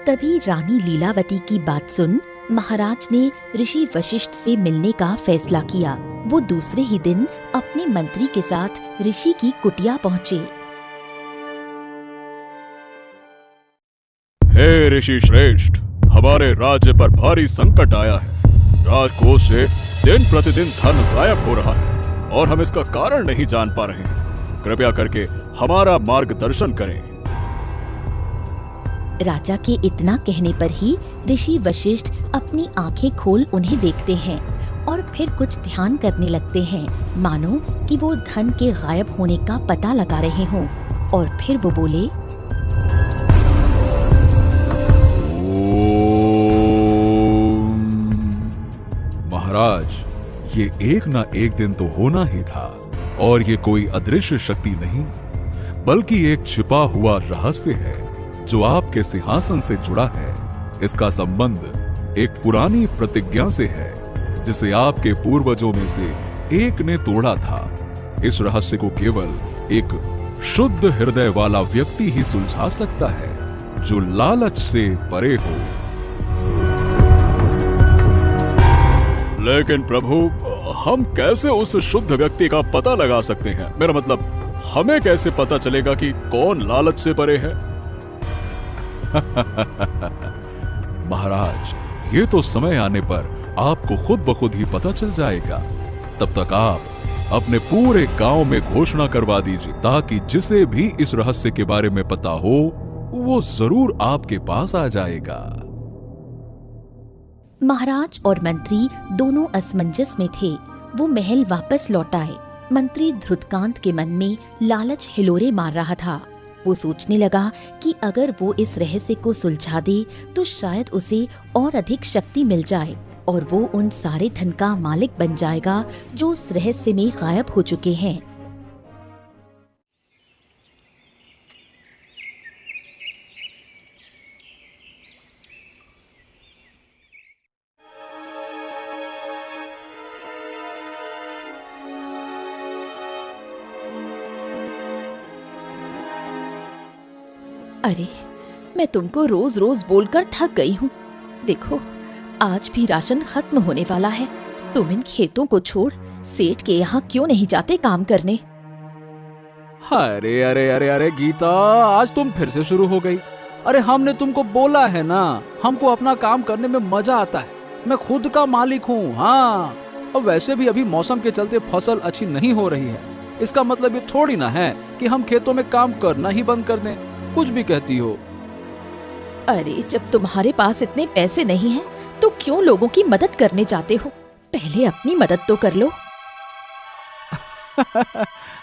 Speaker 3: तभी रानी लीलावती की बात सुन महाराज ने ऋषि वशिष्ठ से मिलने का फैसला किया। वो दूसरे ही दिन अपने मंत्री के साथ ऋषि की कुटिया पहुँचे।
Speaker 2: हे ऋषि श्रेष्ठ, हमारे राज्य पर भारी संकट आया है। राजकोष से दिन प्रतिदिन धन गायब हो रहा है और हम इसका कारण नहीं जान पा रहे हैं। कृपया करके हमारा मार्गदर्शन करें।
Speaker 3: राजा के इतना कहने पर ही ऋषि वशिष्ठ अपनी आंखें खोल उन्हें देखते हैं और फिर कुछ ध्यान करने लगते हैं, मानो कि वो धन के गायब होने का पता लगा रहे हों। और फिर वो बोले,
Speaker 4: महाराज, ये एक ना एक दिन तो होना ही था, और ये कोई अदृश्य शक्ति नहीं बल्कि एक छिपा हुआ रहस्य है जो आपके सिंहासन से जुड़ा है। इसका संबंध एक पुरानी प्रतिज्ञा से है जिसे आपके पूर्वजों में से एक ने तोड़ा था। इस रहस्य को केवल एक शुद्ध हृदय वाला व्यक्ति ही सुलझा सकता है जो लालच से परे हो।
Speaker 2: लेकिन प्रभु, हम कैसे उस शुद्ध व्यक्ति का पता लगा सकते हैं? मेरा मतलब, हमें कैसे पता चलेगा कि कौन लालच से परे है?
Speaker 4: महाराज, ये तो समय आने पर आपको खुद ब खुद ही पता चल जाएगा। तब तक आप अपने पूरे गांव में घोषणा करवा दीजिए ताकि जिसे भी इस रहस्य के बारे में पता हो वो जरूर आपके पास आ जाएगा।
Speaker 3: महाराज और मंत्री दोनों असमंजस में थे। वो महल वापस लौट आए। मंत्री ध्रुतकांत के मन में लालच हिलोरे मार रहा था। वो सोचने लगा कि अगर वो इस रहस्य को सुलझा दे तो शायद उसे और अधिक शक्ति मिल जाए और वो उन सारे धन का मालिक बन जाएगा जो उस रहस्य में गायब हो चुके हैं। अरे, मैं तुमको रोज रोज बोलकर थक गई हूँ। देखो, आज भी राशन खत्म होने वाला है। तुम इन खेतों को छोड़ सेठ के यहाँ क्यों नहीं जाते काम करने?
Speaker 5: अरे अरे अरे अरे गीता, आज तुम फिर से शुरू हो गई। अरे हमने तुमको बोला है ना, हमको अपना काम करने में मजा आता है। मैं खुद का मालिक हूँ। हाँ, और वैसे भी अभी मौसम के चलते फसल अच्छी नहीं हो रही है। इसका मतलब ये थोड़ी ना है कि हम खेतों में काम करना ही बंद कर दें। कुछ भी कहती हो।
Speaker 3: अरे, जब तुम्हारे पास इतने पैसे नहीं हैं, तो क्यों लोगों की मदद करने जाते हो? पहले अपनी मदद तो कर लो।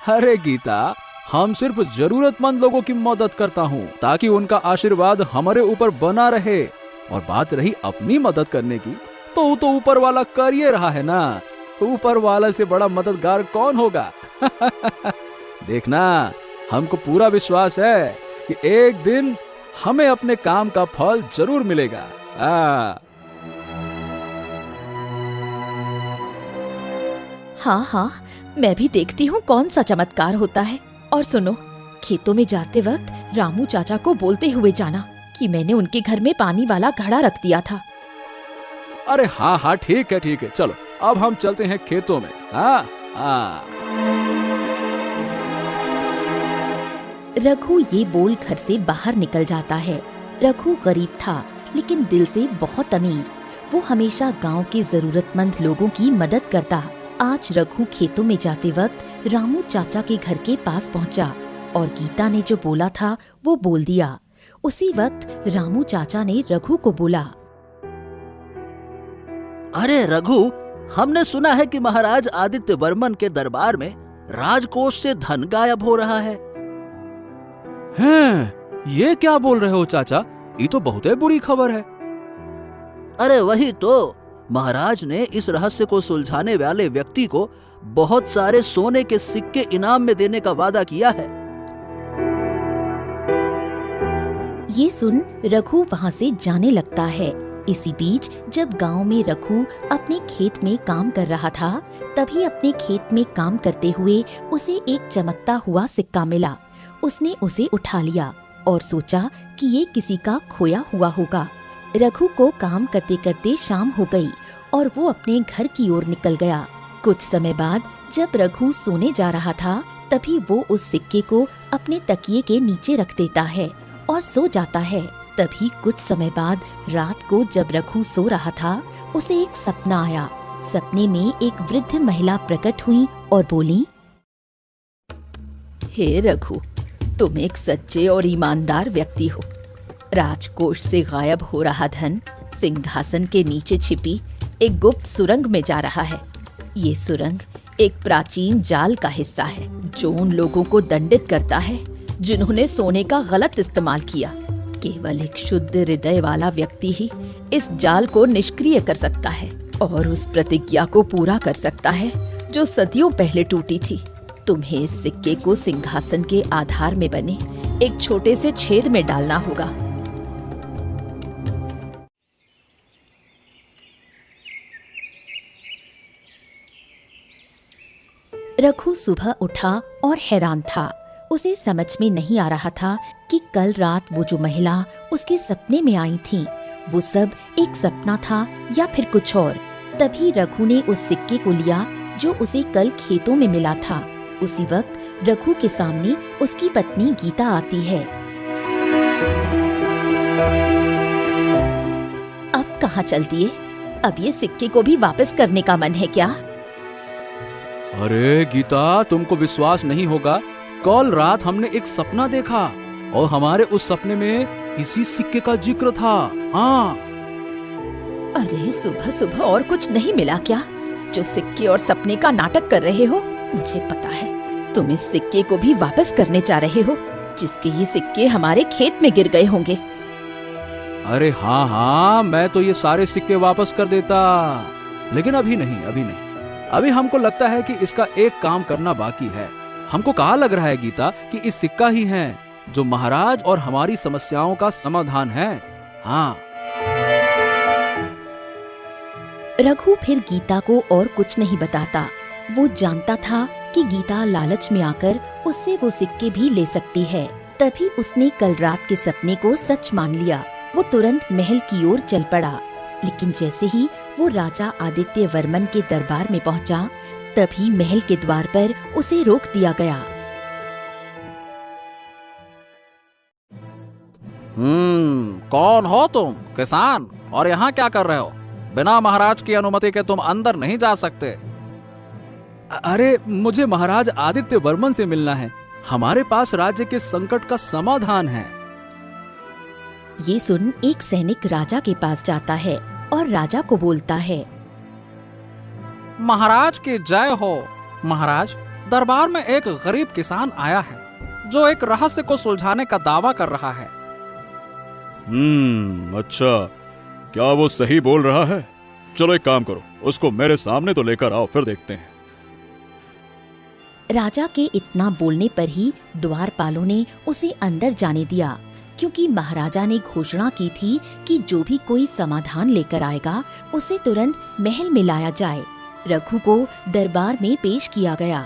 Speaker 5: अरे गीता, हम सिर्फ जरूरतमंद लोगों की मदद करता हूँ ताकि उनका आशीर्वाद हमारे ऊपर बना रहे। और बात रही अपनी मदद करने की, तो ऊपर वाला कर ये रहा है ना। ऊपर वाला से बड़ा मददगार कौन होगा? देखना, हमको पूरा विश्वास है कि एक दिन हमें अपने काम का फल जरूर मिलेगा।
Speaker 3: हाँ, मैं भी देखती हूँ कौन सा चमत्कार होता है। और सुनो, खेतों में जाते वक्त रामू चाचा को बोलते हुए जाना कि मैंने उनके घर में पानी वाला घड़ा रख दिया था।
Speaker 5: अरे हाँ, ठीक है, चलो अब हम चलते हैं खेतों में। हाँ।
Speaker 3: रघु ये बोल घर से बाहर निकल जाता है। रघु गरीब था लेकिन दिल से बहुत अमीर। वो हमेशा गांव के जरूरतमंद लोगों की मदद करता। आज रघु खेतों में जाते वक्त रामू चाचा के घर के पास पहुंचा और गीता ने जो बोला था वो बोल दिया। उसी वक्त रामू चाचा ने रघु को बोला,
Speaker 6: अरे रघु, हमने सुना है कि महाराज आदित्य वर्मन के दरबार में राजकोष से धन गायब हो रहा है।
Speaker 5: हैं, ये क्या बोल रहे हो चाचा? ये तो बहुत बुरी खबर है।
Speaker 6: अरे वही तो, महाराज ने इस रहस्य को सुलझाने वाले व्यक्ति को बहुत सारे सोने के सिक्के इनाम में देने का वादा किया है।
Speaker 3: ये सुन रघु वहाँ से जाने लगता है। इसी बीच जब गांव में रघु अपने खेत में काम कर रहा था, तभी अपने खेत में काम करते हुए उसे एक चमकता हुआ सिक्का मिला। उसने उसे उठा लिया और सोचा कि ये किसी का खोया हुआ होगा। रघु को काम करते करते शाम हो गई और वो अपने घर की ओर निकल गया। कुछ समय बाद जब रघु सोने जा रहा था, तभी वो उस सिक्के को अपने तकिए के नीचे रख देता है और सो जाता है। तभी कुछ समय बाद रात को जब रघु सो रहा था, उसे एक सपना आया। सपने में एक वृद्ध महिला प्रकट हुई और बोली, हे रघु, तुम एक सच्चे और ईमानदार व्यक्ति हो। राजकोष से गायब हो रहा धन सिंहासन के नीचे छिपी एक गुप्त सुरंग में जा रहा है। ये सुरंग एक प्राचीन जाल का हिस्सा है जो उन लोगों को दंडित करता है जिन्होंने सोने का गलत इस्तेमाल किया। केवल एक शुद्ध हृदय वाला व्यक्ति ही इस जाल को निष्क्रिय कर सकता है और उस प्रतिज्ञा को पूरा कर सकता है जो सदियों पहले टूटी थी। तुम्हें इस सिक्के को सिंहासन के आधार में बने एक छोटे से छेद में डालना होगा। रघु सुबह उठा और हैरान था। उसे समझ में नहीं आ रहा था कि कल रात वो जो महिला उसके सपने में आई थी, वो सब एक सपना था या फिर कुछ और। तभी रघु ने उस सिक्के को लिया जो उसे कल खेतों में मिला था। उसी वक्त रघु के सामने उसकी पत्नी गीता आती है। अब कहाँ चल दिए? अब ये सिक्के को भी वापस करने का मन है क्या?
Speaker 5: अरे गीता, तुमको विश्वास नहीं होगा, कल रात हमने एक सपना देखा और हमारे उस सपने में इसी सिक्के का जिक्र था। हाँ।
Speaker 3: अरे सुबह सुबह और कुछ नहीं मिला क्या जो सिक्के और सपने का नाटक कर रहे हो? मुझे पता है तुम इस सिक्के को भी वापस करने जा रहे हो, जिसके ये सिक्के हमारे खेत में गिर गए होंगे।
Speaker 5: अरे हाँ हाँ, मैं तो ये सारे सिक्के वापस कर देता, लेकिन अभी नहीं। अभी हमको लगता है कि इसका एक काम करना बाकी है। हमको कहाँ लग रहा है गीता कि इस सिक्का ही है जो महाराज और हमारी समस्याओं का समाधान है। हाँ।
Speaker 3: रघु फिर गीता को और कुछ नहीं बताता। वो जानता था कि गीता लालच में आकर उससे वो सिक्के भी ले सकती है। तभी उसने कल रात के सपने को सच मान लिया। वो तुरंत महल की ओर चल पड़ा, लेकिन जैसे ही वो राजा आदित्य वर्मन के दरबार में पहुंचा, तभी महल के द्वार पर उसे रोक दिया गया।
Speaker 5: कौन हो तुम? किसान? और यहाँ क्या कर रहे हो? बिना महाराज की अनुमति के तुम अंदर नहीं जा सकते। अरे मुझे महाराज आदित्य वर्मन से मिलना है। हमारे पास राज्य के संकट का समाधान है।
Speaker 3: ये सुन एक सैनिक राजा के पास जाता है और राजा को बोलता है,
Speaker 5: महाराज की जय हो। महाराज, दरबार में एक गरीब किसान आया है जो एक रहस्य को सुलझाने का दावा कर रहा है।
Speaker 2: अच्छा, क्या वो सही बोल रहा है? चलो एक काम करो, उसको मेरे सामने तो लेकर आओ, फिर देखते हैं।
Speaker 3: राजा के इतना बोलने पर ही द्वारपालों ने उसे अंदर जाने दिया, क्योंकि महाराजा ने घोषणा की थी कि जो भी कोई समाधान लेकर आएगा उसे तुरंत महल में लाया जाए। रघु को दरबार में पेश किया गया।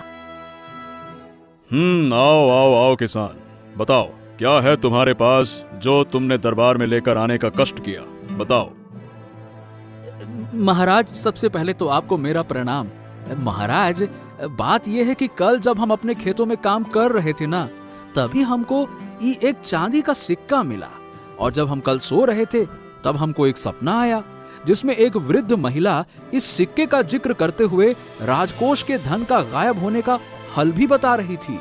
Speaker 2: आओ आओ आओ किसान, बताओ क्या है तुम्हारे पास जो तुमने दरबार में लेकर आने का कष्ट किया? बताओ।
Speaker 5: महाराज, सबसे पहले तो आपको मेरा प्रणाम। महाराज, बात यह है कि कल जब हम अपने खेतों में काम कर रहे थे ना, तभी हमको एक चांदी का सिक्का मिला, और जब हम कल सो रहे थे तब हमको एक सपना आया जिसमें एक वृद्ध महिला इस सिक्के का जिक्र करते हुए राजकोष के धन का गायब होने का हल भी बता रही थी।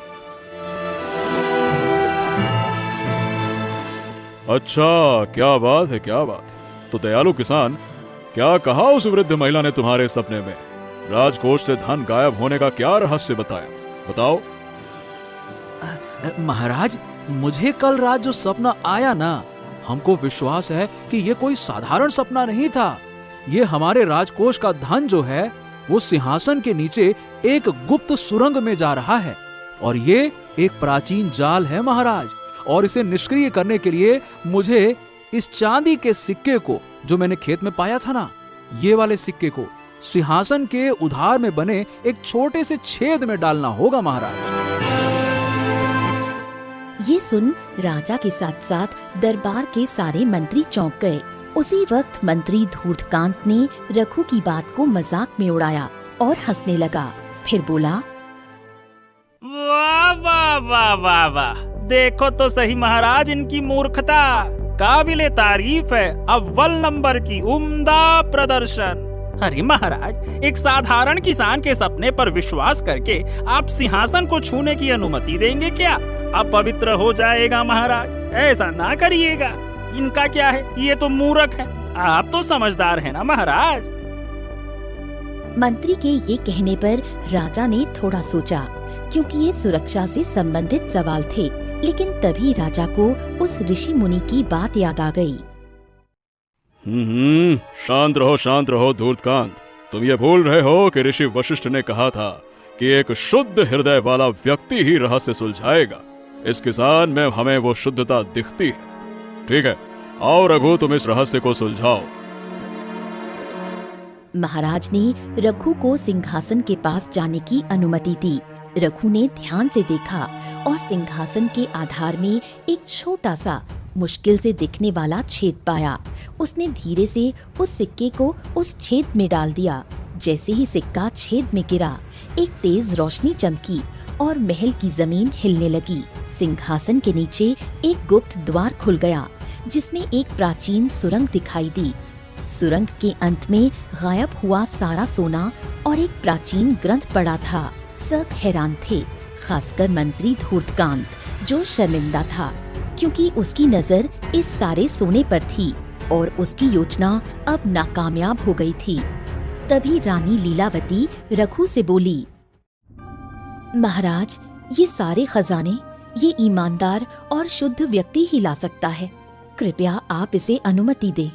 Speaker 2: अच्छा, क्या बात है, क्या बात है। तो दयालु किसान, क्या कहा उस वृद्ध महिला ने तुम्हारे सपने में? राजकोष से धन गायब होने का क्या रहस्य बताया? बताओ।
Speaker 5: महाराज, मुझे कल रात जो सपना आया ना, हमको विश्वास है कि ये कोई साधारण सपना नहीं था। ये हमारे राजकोष का धन जो है वो सिंहासन के नीचे एक गुप्त सुरंग में जा रहा है, और ये एक प्राचीन जाल है महाराज। और इसे निष्क्रिय करने के लिए मुझे इस चांदी के सिक्के को, जो मैंने खेत में पाया था ना, ये वाले सिक्के को सिंहासन के उधार में बने एक छोटे से छेद में डालना होगा महाराज।
Speaker 3: ये सुन राजा के साथ साथ दरबार के सारे मंत्री चौंक गए। उसी वक्त मंत्री धूर्तकांत ने रघु की बात को मजाक में उड़ाया और हंसने लगा। फिर बोला,
Speaker 1: वाह वाह वाह वाह वाह, देखो तो सही महाराज इनकी मूर्खता। काबिले तारीफ है, अव्वल नंबर की उम्दा प्रदर्शन। अरे महाराज, एक साधारण किसान के सपने पर विश्वास करके आप सिंहासन को छूने की अनुमति देंगे क्या? अपवित्र हो जाएगा महाराज, ऐसा ना करिएगा। इनका क्या है, ये तो मूर्ख है, आप तो समझदार हैं ना महाराज।
Speaker 3: मंत्री के ये कहने पर राजा ने थोड़ा सोचा, क्योंकि ये सुरक्षा से संबंधित सवाल थे। लेकिन तभी राजा को उस ऋषि मुनि की बात याद आ गई।
Speaker 2: शांत रहो धूर्तकांत। तुम ये भूल रहे हो कि ऋषि वशिष्ठ ने कहा था कि एक शुद्ध हृदय वाला व्यक्ति ही रहस्य सुलझाएगा। इस किसान में हमें वो शुद्धता दिखती है। ठीक है, आओ रघु, तुम इस रहस्य को सुलझाओ।
Speaker 3: महाराज ने रघु को सिंहासन के पास जाने की अनुमति दी। रघु ने ध्यान से देखा और सिंहासन के आधार में एक छोटा सा मुश्किल से दिखने वाला छेद पाया। उसने धीरे से उस सिक्के को उस छेद में डाल दिया। जैसे ही सिक्का छेद में गिरा, एक तेज रोशनी चमकी और महल की जमीन हिलने लगी। सिंहासन के नीचे एक गुप्त द्वार खुल गया, जिसमें एक प्राचीन सुरंग दिखाई दी। सुरंग के अंत में गायब हुआ सारा सोना और एक प्राचीन ग्रंथ पड़ा था। सब हैरान थे, खासकर मंत्री धूर्तकांत, जो शर्मिंदा था, क्योंकि उसकी नजर इस सारे सोने पर थी और उसकी योजना अब नाकामयाब हो गई थी। तभी रानी लीलावती रघु से बोली, महाराज, ये सारे खजाने ये ईमानदार और शुद्ध व्यक्ति ही ला सकता है। कृपया आप इसे अनुमति दे।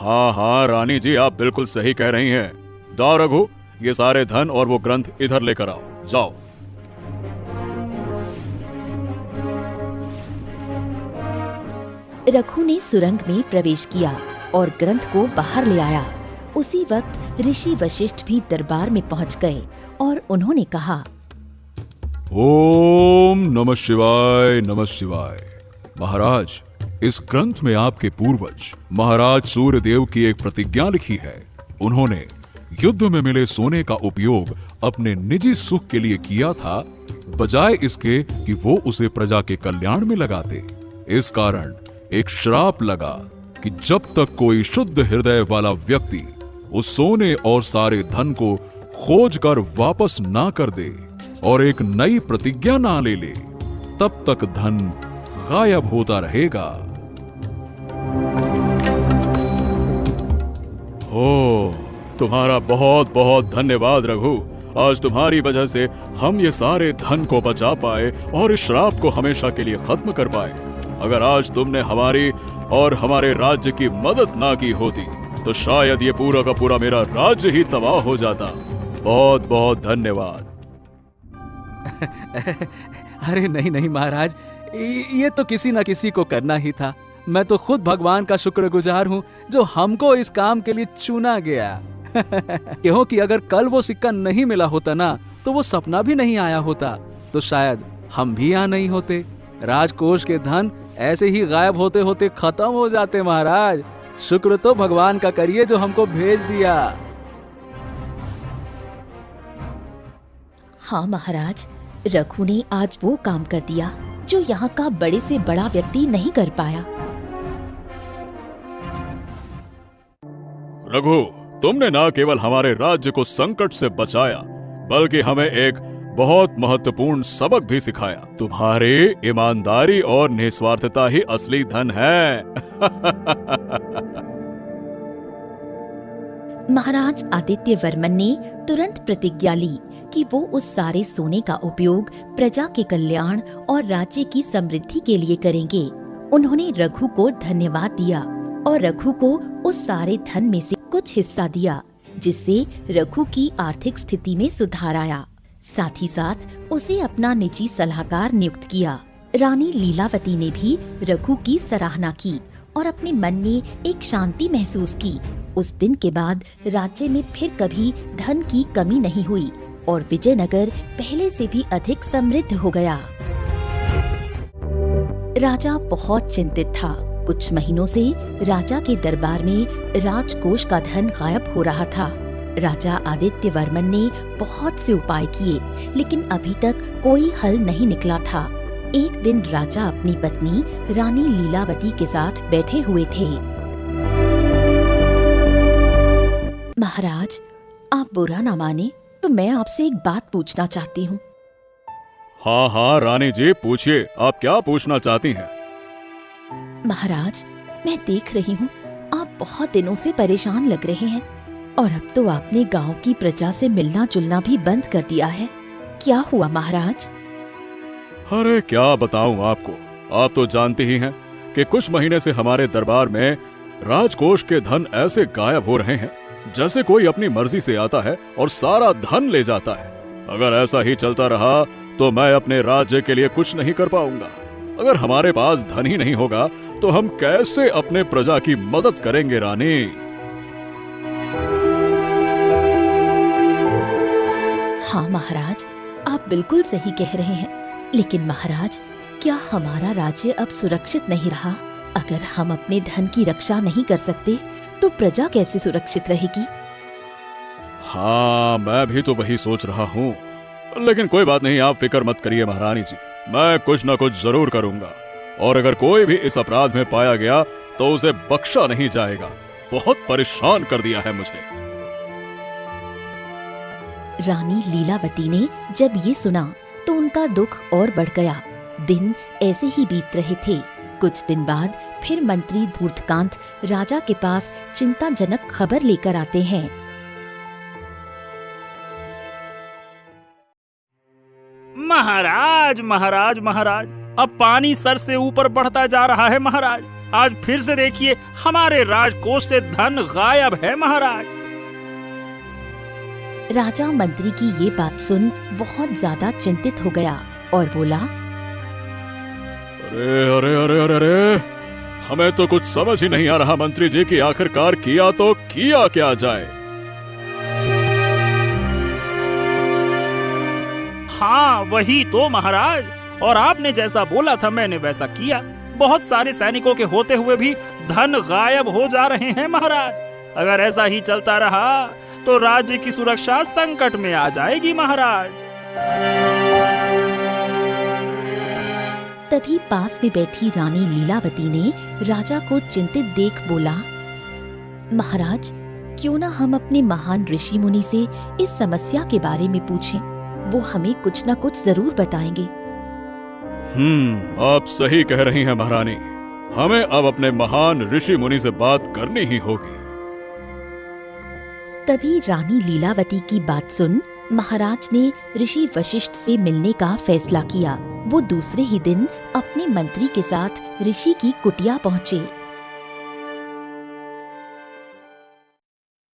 Speaker 2: हाँ रानी जी, आप बिल्कुल सही कह रही हैं। जाओ रघु, ये सारे धन और वो ग्रंथ इधर लेकर आओ, जाओ।
Speaker 3: रघु ने सुरंग में प्रवेश किया और ग्रंथ को बाहर ले आया। उसी वक्त ऋषि वशिष्ठ भी दरबार में पहुंच गए और उन्होंने कहा,
Speaker 4: ओम नमः शिवाय, नमः शिवाय। महाराज, इस ग्रंथ में आपके पूर्वज महाराज सूर्यदेव की एक प्रतिज्ञा लिखी है। उन्होंने युद्ध में मिले सोने का उपयोग अपने निजी सुख के लिए किया था, बजाय इसके कि वो उसे प्रजा के कल्याण में लगाते। इस कारण एक श्राप लगा कि जब तक कोई शुद्ध हृदय वाला व्यक्ति उस सोने और सारे धन को खोज कर वापस ना कर दे और एक नई प्रतिज्ञा ना ले ले, तब तक धन गायब होता रहेगा।
Speaker 2: ओ, तुम्हारा बहुत बहुत धन्यवाद रघु। आज तुम्हारी वजह से हम ये सारे धन को बचा पाए और इस श्राप को हमेशा के लिए खत्म कर पाए। अगर आज तुमने हमारी और हमारे राज्य की मदद ना की होती तो शायद ये पूरा का पूरा मेरा राज्य ही तबाह हो जाता। बहुत बहुत धन्यवाद।
Speaker 5: अरे नहीं महाराज, ये तो किसी न किसी को करना ही था। मैं तो खुद भगवान का शुक्रगुजार हूँ जो हमको इस काम के लिए चुना गया। क्योंकि अगर कल वो सिक्का नहीं मिला होता ना, तो वो सपना भी नहीं आया होता, तो शायद हम भी यहाँ नहीं होते। राजकोष के धन ऐसे ही गायब होते होते खत्म हो जाते। महाराज, शुक्र तो भगवान का करिए जो हमको भेज दिया।
Speaker 3: हाँ महाराज, रघु ने आज वो काम कर दिया जो यहाँ का बड़े से बड़ा व्यक्ति नहीं कर पाया।
Speaker 2: रघु, तुमने ना केवल हमारे राज्य को संकट से बचाया, बल्कि हमें एक बहुत महत्वपूर्ण सबक भी सिखाया। तुम्हारी ईमानदारी और निस्वार्थता ही असली धन है।
Speaker 3: महाराज आदित्य वर्मन ने तुरंत प्रतिज्ञा ली कि वो उस सारे सोने का उपयोग प्रजा के कल्याण और राज्य की समृद्धि के लिए करेंगे। उन्होंने रघु को धन्यवाद दिया और रघु को उस सारे धन में से कुछ हिस्सा दिया, जिससे रघु की आर्थिक स्थिति में सुधार आया। साथ ही साथ उसे अपना निजी सलाहकार नियुक्त किया। रानी लीलावती ने भी रघु की सराहना की और अपने मन में एक शांति महसूस की। उस दिन के बाद राज्य में फिर कभी धन की कमी नहीं हुई और विजयनगर पहले से भी अधिक समृद्ध हो गया। राजा बहुत चिंतित था। कुछ महीनों से राजा के दरबार में राजकोष का धन गायब हो रहा था। राजा आदित्य वर्मन ने बहुत से उपाय किए, लेकिन अभी तक कोई हल नहीं निकला था। एक दिन राजा अपनी पत्नी रानी लीलावती के साथ बैठे हुए थे। महाराज, आप बुरा ना माने तो मैं आपसे एक बात पूछना चाहती हूँ।
Speaker 2: हाँ हाँ रानी जी, पूछिए, आप क्या पूछना चाहती हैं?
Speaker 3: महाराज, मैं देख रही हूँ आप बहुत दिनों से परेशान लग रहे हैं और अब तो आपने गांव की प्रजा से मिलना जुलना भी बंद कर दिया है। क्या हुआ महाराज?
Speaker 2: अरे क्या बताऊं आपको, आप तो जानती ही हैं कि कुछ महीने से हमारे दरबार में राजकोष के धन ऐसे गायब हो रहे हैं जैसे कोई अपनी मर्जी से आता है और सारा धन ले जाता है। अगर ऐसा ही चलता रहा तो मैं अपने राज्य के लिए कुछ नहीं कर पाऊंगा। अगर हमारे पास धन ही नहीं होगा तो हम कैसे अपने प्रजा की मदद करेंगे रानी?
Speaker 3: हाँ महाराज, आप बिल्कुल सही कह रहे हैं, लेकिन महाराज, क्या हमारा राज्य अब सुरक्षित नहीं रहा? अगर हम अपने धन की रक्षा नहीं कर सकते तो प्रजा कैसे सुरक्षित रहेगी?
Speaker 2: हाँ, मैं भी तो वही सोच रहा हूँ, लेकिन कोई बात नहीं, आप फिक्र मत करिए महारानी जी, मैं कुछ न कुछ जरूर करूंगा और अगर कोई भी इस अपराध में पाया गया तो उसे बख्शा नहीं जाएगा। बहुत परेशान कर दिया है मुझे।
Speaker 3: रानी लीलावती ने जब ये सुना तो उनका दुख और बढ़ गया। दिन ऐसे ही बीत रहे थे। कुछ दिन बाद फिर मंत्री धूर्तकांत राजा के पास चिंताजनक खबर लेकर आते हैं।
Speaker 1: महाराज महाराज महाराज, अब पानी सर से ऊपर बढ़ता जा रहा है महाराज। आज फिर से देखिए, हमारे राजकोष से धन गायब है महाराज।
Speaker 3: राजा मंत्री की ये बात सुन बहुत ज्यादा चिंतित हो गया और बोला,
Speaker 2: अरे अरे अरे अरे अरे, हमें तो कुछ समझ ही नहीं आ रहा मंत्री जी कि आखिरकार किया तो किया क्या जाए।
Speaker 1: हाँ वही तो महाराज, और आपने जैसा बोला था मैंने वैसा किया। बहुत सारे सैनिकों के होते हुए भी धन गायब हो जा रहे हैं महाराज। अगर ऐसा ही चलता रहा तो राज्य की सुरक्षा संकट में आ जाएगी महाराज।
Speaker 3: तभी पास में बैठी रानी लीलावती ने राजा को चिंतित देख बोला, महाराज, क्यों ना हम अपने महान ऋषि मुनि से इस समस्या के बारे में पूछें। वो हमें कुछ न कुछ जरूर बताएंगे।
Speaker 2: आप सही कह रही हैं महारानी, हमें अब अपने महान ऋषि मुनि से बात करनी ही होगी।
Speaker 3: तभी रानी लीलावती की बात सुन महाराज ने ऋषि वशिष्ठ से मिलने का फैसला किया। वो दूसरे ही दिन अपने मंत्री के साथ ऋषि की कुटिया पहुँचे।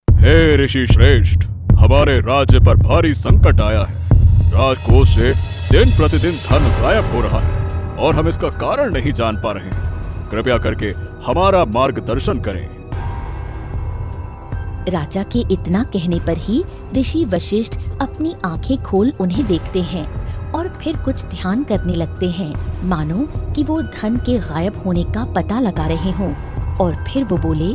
Speaker 2: हे ऋषि श्रेष्ठ, हमारे राज्य पर भारी संकट आया है। राजकोष से दिन प्रतिदिन धन गायब हो रहा है और हम इसका कारण नहीं जान पा रहे हैं। कृपया करके हमारा मार्गदर्शन करें।
Speaker 3: राजा के इतना कहने पर ही ऋषि वशिष्ठ अपनी आंखें खोल उन्हें देखते हैं और फिर कुछ ध्यान करने लगते हैं, मानो कि वो धन के गायब होने का पता लगा रहे हों। और फिर वो बोले,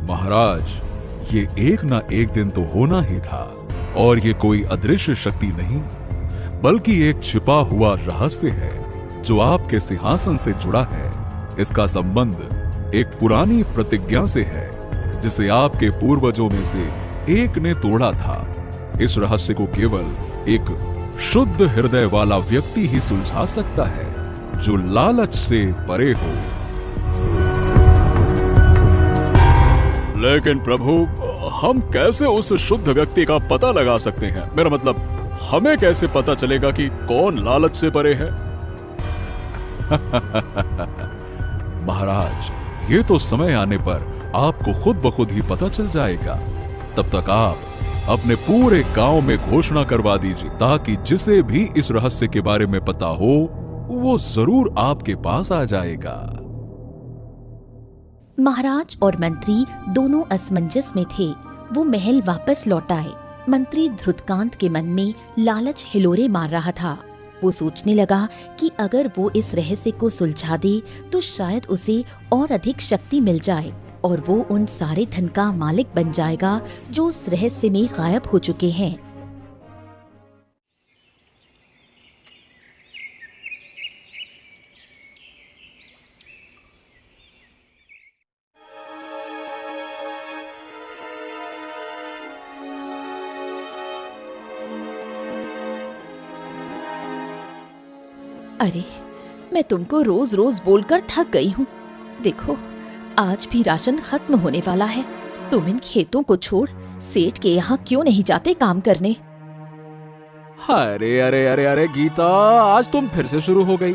Speaker 4: महाराज, ये एक ना एक दिन तो होना ही था और ये कोई अदृश्य शक्ति नहीं बल्कि एक छिपा हुआ रहस्य है जो आपके सिंहासन से जुड़ा है। इसका संबंध एक पुरानी प्रतिज्ञा से है जिसे आपके पूर्वजों में से एक ने तोड़ा था। इस रहस्य को केवल एक शुद्ध हृदय वाला व्यक्ति ही सुलझा सकता है, जो लालच से परे हो।
Speaker 2: लेकिन प्रभु, हम कैसे उस शुद्ध व्यक्ति का पता लगा सकते हैं? मेरा मतलब, हमें कैसे पता चलेगा कि कौन लालच से परे है?
Speaker 4: महाराज, ये तो समय आने पर आपको खुद ब खुद ही पता चल जाएगा। तब तक आप अपने पूरे गांव में घोषणा करवा दीजिए, ताकि जिसे भी इस रहस्य के बारे में पता हो वो जरूर आपके पास आ जाएगा।
Speaker 3: महाराज और मंत्री दोनों असमंजस में थे। वो महल वापस लौट आए। मंत्री धृतकांत के मन में लालच हिलोरे मार रहा था। वो सोचने लगा कि अगर वो इस रहस्य को सुलझा दे तो शायद उसे और अधिक शक्ति मिल जाए और वो उन सारे धन का मालिक बन जाएगा जो उस रहस्य में गायब हो चुके हैं। अरे, मैं तुमको रोज रोज बोलकर थक गई हूँ। देखो, आज भी राशन खत्म होने वाला है। तुम इन खेतों को छोड़ सेठ के यहाँ क्यों नहीं जाते काम करने?
Speaker 5: अरे अरे अरे अरे गीता, आज तुम फिर से शुरू हो गई।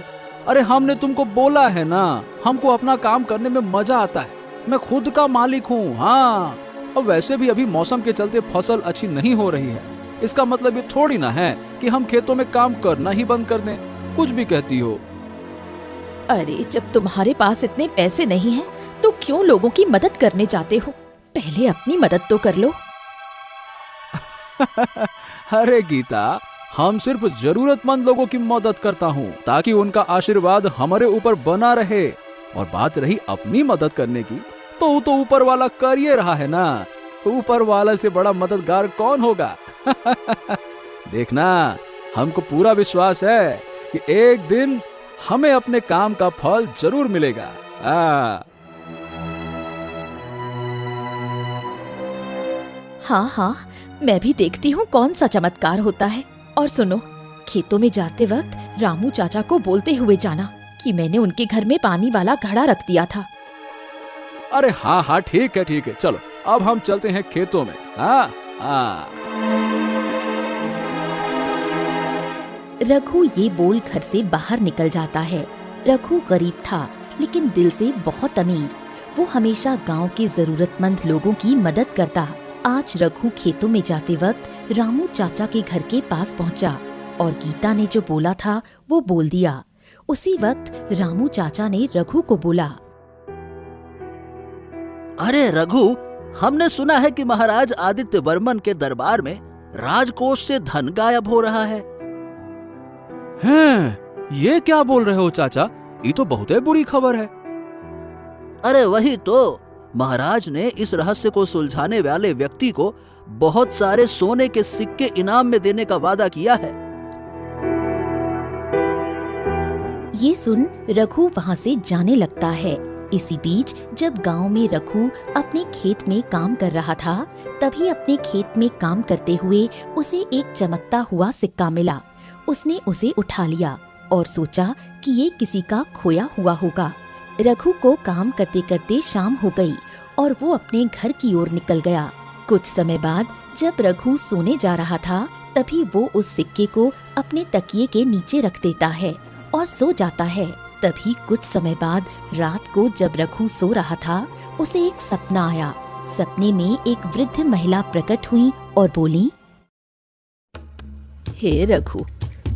Speaker 5: अरे हमने तुमको बोला है ना, हमको अपना काम करने में मजा आता है। मैं खुद का मालिक हूँ। हाँ, अब वैसे भी अभी मौसम के चलते फसल अच्छी नहीं हो रही है। इसका मतलब ये थोड़ी ना है कि हम खेतों में काम करना ही बंद कर दें। कुछ भी कहती हो।
Speaker 3: अरे, जब तुम्हारे पास इतने पैसे नहीं हैं, तो क्यों लोगों की मदद करने जाते हो? पहले अपनी मदद तो कर लो।
Speaker 5: अरे गीता, हम सिर्फ जरूरतमंद लोगों की मदद करता हूँ, ताकि उनका आशीर्वाद हमारे ऊपर बना रहे। और बात रही अपनी मदद करने की, तो ऊपर वाला कर ये रहा है ना। ऊपर वाला से बड़ा मददगार कौन होगा? देखना, हमको पूरा विश्वास है कि एक दिन हमें अपने काम का फल जरूर मिलेगा।
Speaker 3: हाँ, मैं भी देखती हूँ कौन सा चमत्कार होता है। और सुनो, खेतों में जाते वक्त रामू चाचा को बोलते हुए जाना कि मैंने उनके घर में पानी वाला घड़ा रख दिया था।
Speaker 5: अरे हाँ, ठीक है। चलो, अब हम चलते हैं खेतों में। हाँ।
Speaker 3: रघु ये बोल घर से बाहर निकल जाता है। रघु गरीब था, लेकिन दिल से बहुत अमीर। वो हमेशा गांव के जरूरतमंद लोगों की मदद करता। आज रघु खेतों में जाते वक्त रामू चाचा के घर के पास पहुंचा और गीता ने जो बोला था वो बोल दिया। उसी वक्त रामू चाचा ने रघु को बोला,
Speaker 6: अरे रघु, हमने सुना है कि महाराज आदित्य वर्मन के दरबार में राजकोष से धन गायब हो रहा है।
Speaker 5: हैं, ये क्या बोल रहे हो चाचा? ये तो बहुत बुरी खबर है।
Speaker 6: अरे वही तो, महाराज ने इस रहस्य को सुलझाने वाले व्यक्ति को बहुत सारे सोने के सिक्के इनाम में देने का वादा किया है।
Speaker 3: ये सुन रघु वहाँ से जाने लगता है। इसी बीच जब गांव में रघु अपने खेत में काम कर रहा था, तभी अपने खेत में काम करते हुए उसे एक चमकता हुआ सिक्का मिला। उसने उसे उठा लिया और सोचा कि ये किसी का खोया हुआ होगा। रघु को काम करते करते शाम हो गई और वो अपने घर की ओर निकल गया। कुछ समय बाद जब रघु सोने जा रहा था, तभी वो उस सिक्के को अपने तकिए के नीचे रख देता है और सो जाता है। तभी कुछ समय बाद रात को जब रघु सो रहा था, उसे एक सपना आया। सपने में एक वृद्ध महिला प्रकट हुई और बोली, हे रघु,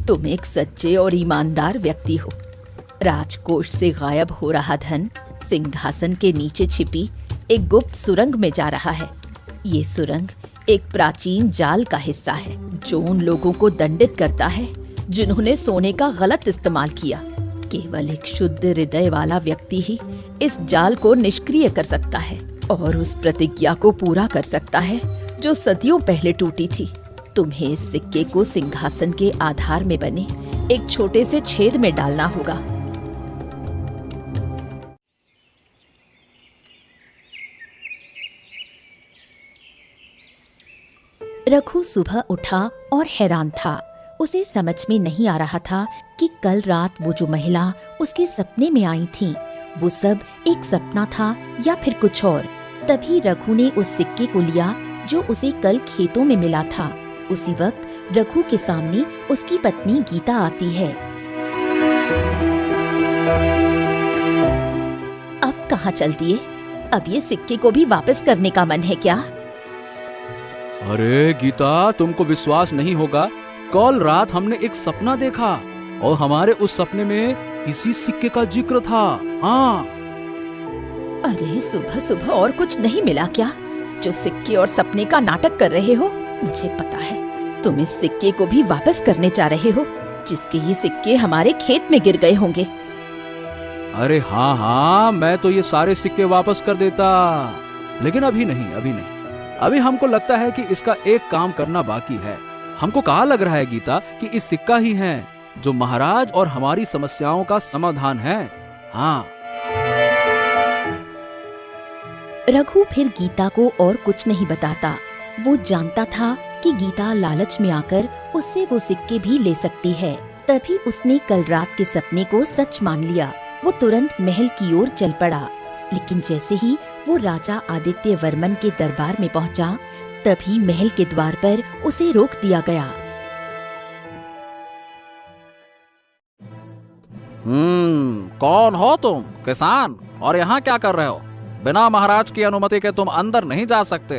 Speaker 3: तुम एक सच्चे और ईमानदार व्यक्ति हो। राजकोष से गायब हो रहा धन सिंहासन के नीचे छिपी एक गुप्त सुरंग में जा रहा है। ये सुरंग एक प्राचीन जाल का हिस्सा है जो उन लोगों को दंडित करता है जिन्होंने सोने का गलत इस्तेमाल किया। केवल एक शुद्ध हृदय वाला व्यक्ति ही इस जाल को निष्क्रिय कर सकता है और उस प्रतिज्ञा को पूरा कर सकता है जो सदियों पहले टूटी थी। तुम्हें इस सिक्के को सिंहासन के आधार में बने एक छोटे से छेद में डालना होगा। रघु सुबह उठा और हैरान था। उसे समझ में नहीं आ रहा था कि कल रात वो जो महिला उसके सपने में आई थी, वो सब एक सपना था या फिर कुछ और। तभी रघु ने उस सिक्के को लिया जो उसे कल खेतों में मिला था। उसी वक्त रघु के सामने उसकी पत्नी गीता आती है। अब कहाँ चल दिए? अब ये सिक्के को भी वापस करने का मन है क्या?
Speaker 5: अरे गीता, तुमको विश्वास नहीं होगा, कल रात हमने एक सपना देखा और हमारे उस सपने में इसी सिक्के का जिक्र था। हाँ।
Speaker 3: अरे सुबह सुबह और कुछ नहीं मिला क्या, जो सिक्के और सपने का नाटक कर रहे हो? मुझे पता है तुम इस सिक्के को भी वापस करने जा रहे हो, जिसके ये सिक्के हमारे खेत में गिर गए होंगे।
Speaker 5: अरे हाँ हाँ, मैं तो ये सारे सिक्के वापस कर देता, लेकिन अभी नहीं। अभी हमको लगता है कि इसका एक काम करना बाकी है। हमको कहा लग रहा है गीता कि इस सिक्का ही है जो महाराज और हमारी समस्याओं का समाधान है। हाँ।
Speaker 3: रघु फिर गीता को और कुछ नहीं बताता। वो जानता था कि गीता लालच में आकर उससे वो सिक्के भी ले सकती है। तभी उसने कल रात के सपने को सच मान लिया। वो तुरंत महल की ओर चल पड़ा, लेकिन जैसे ही वो राजा आदित्य वर्मन के दरबार में पहुंचा, तभी महल के द्वार पर उसे रोक दिया गया।
Speaker 5: कौन हो तुम? किसान? और यहाँ क्या कर रहे हो? बिना महाराज की अनुमति के तुम अंदर नहीं जा सकते।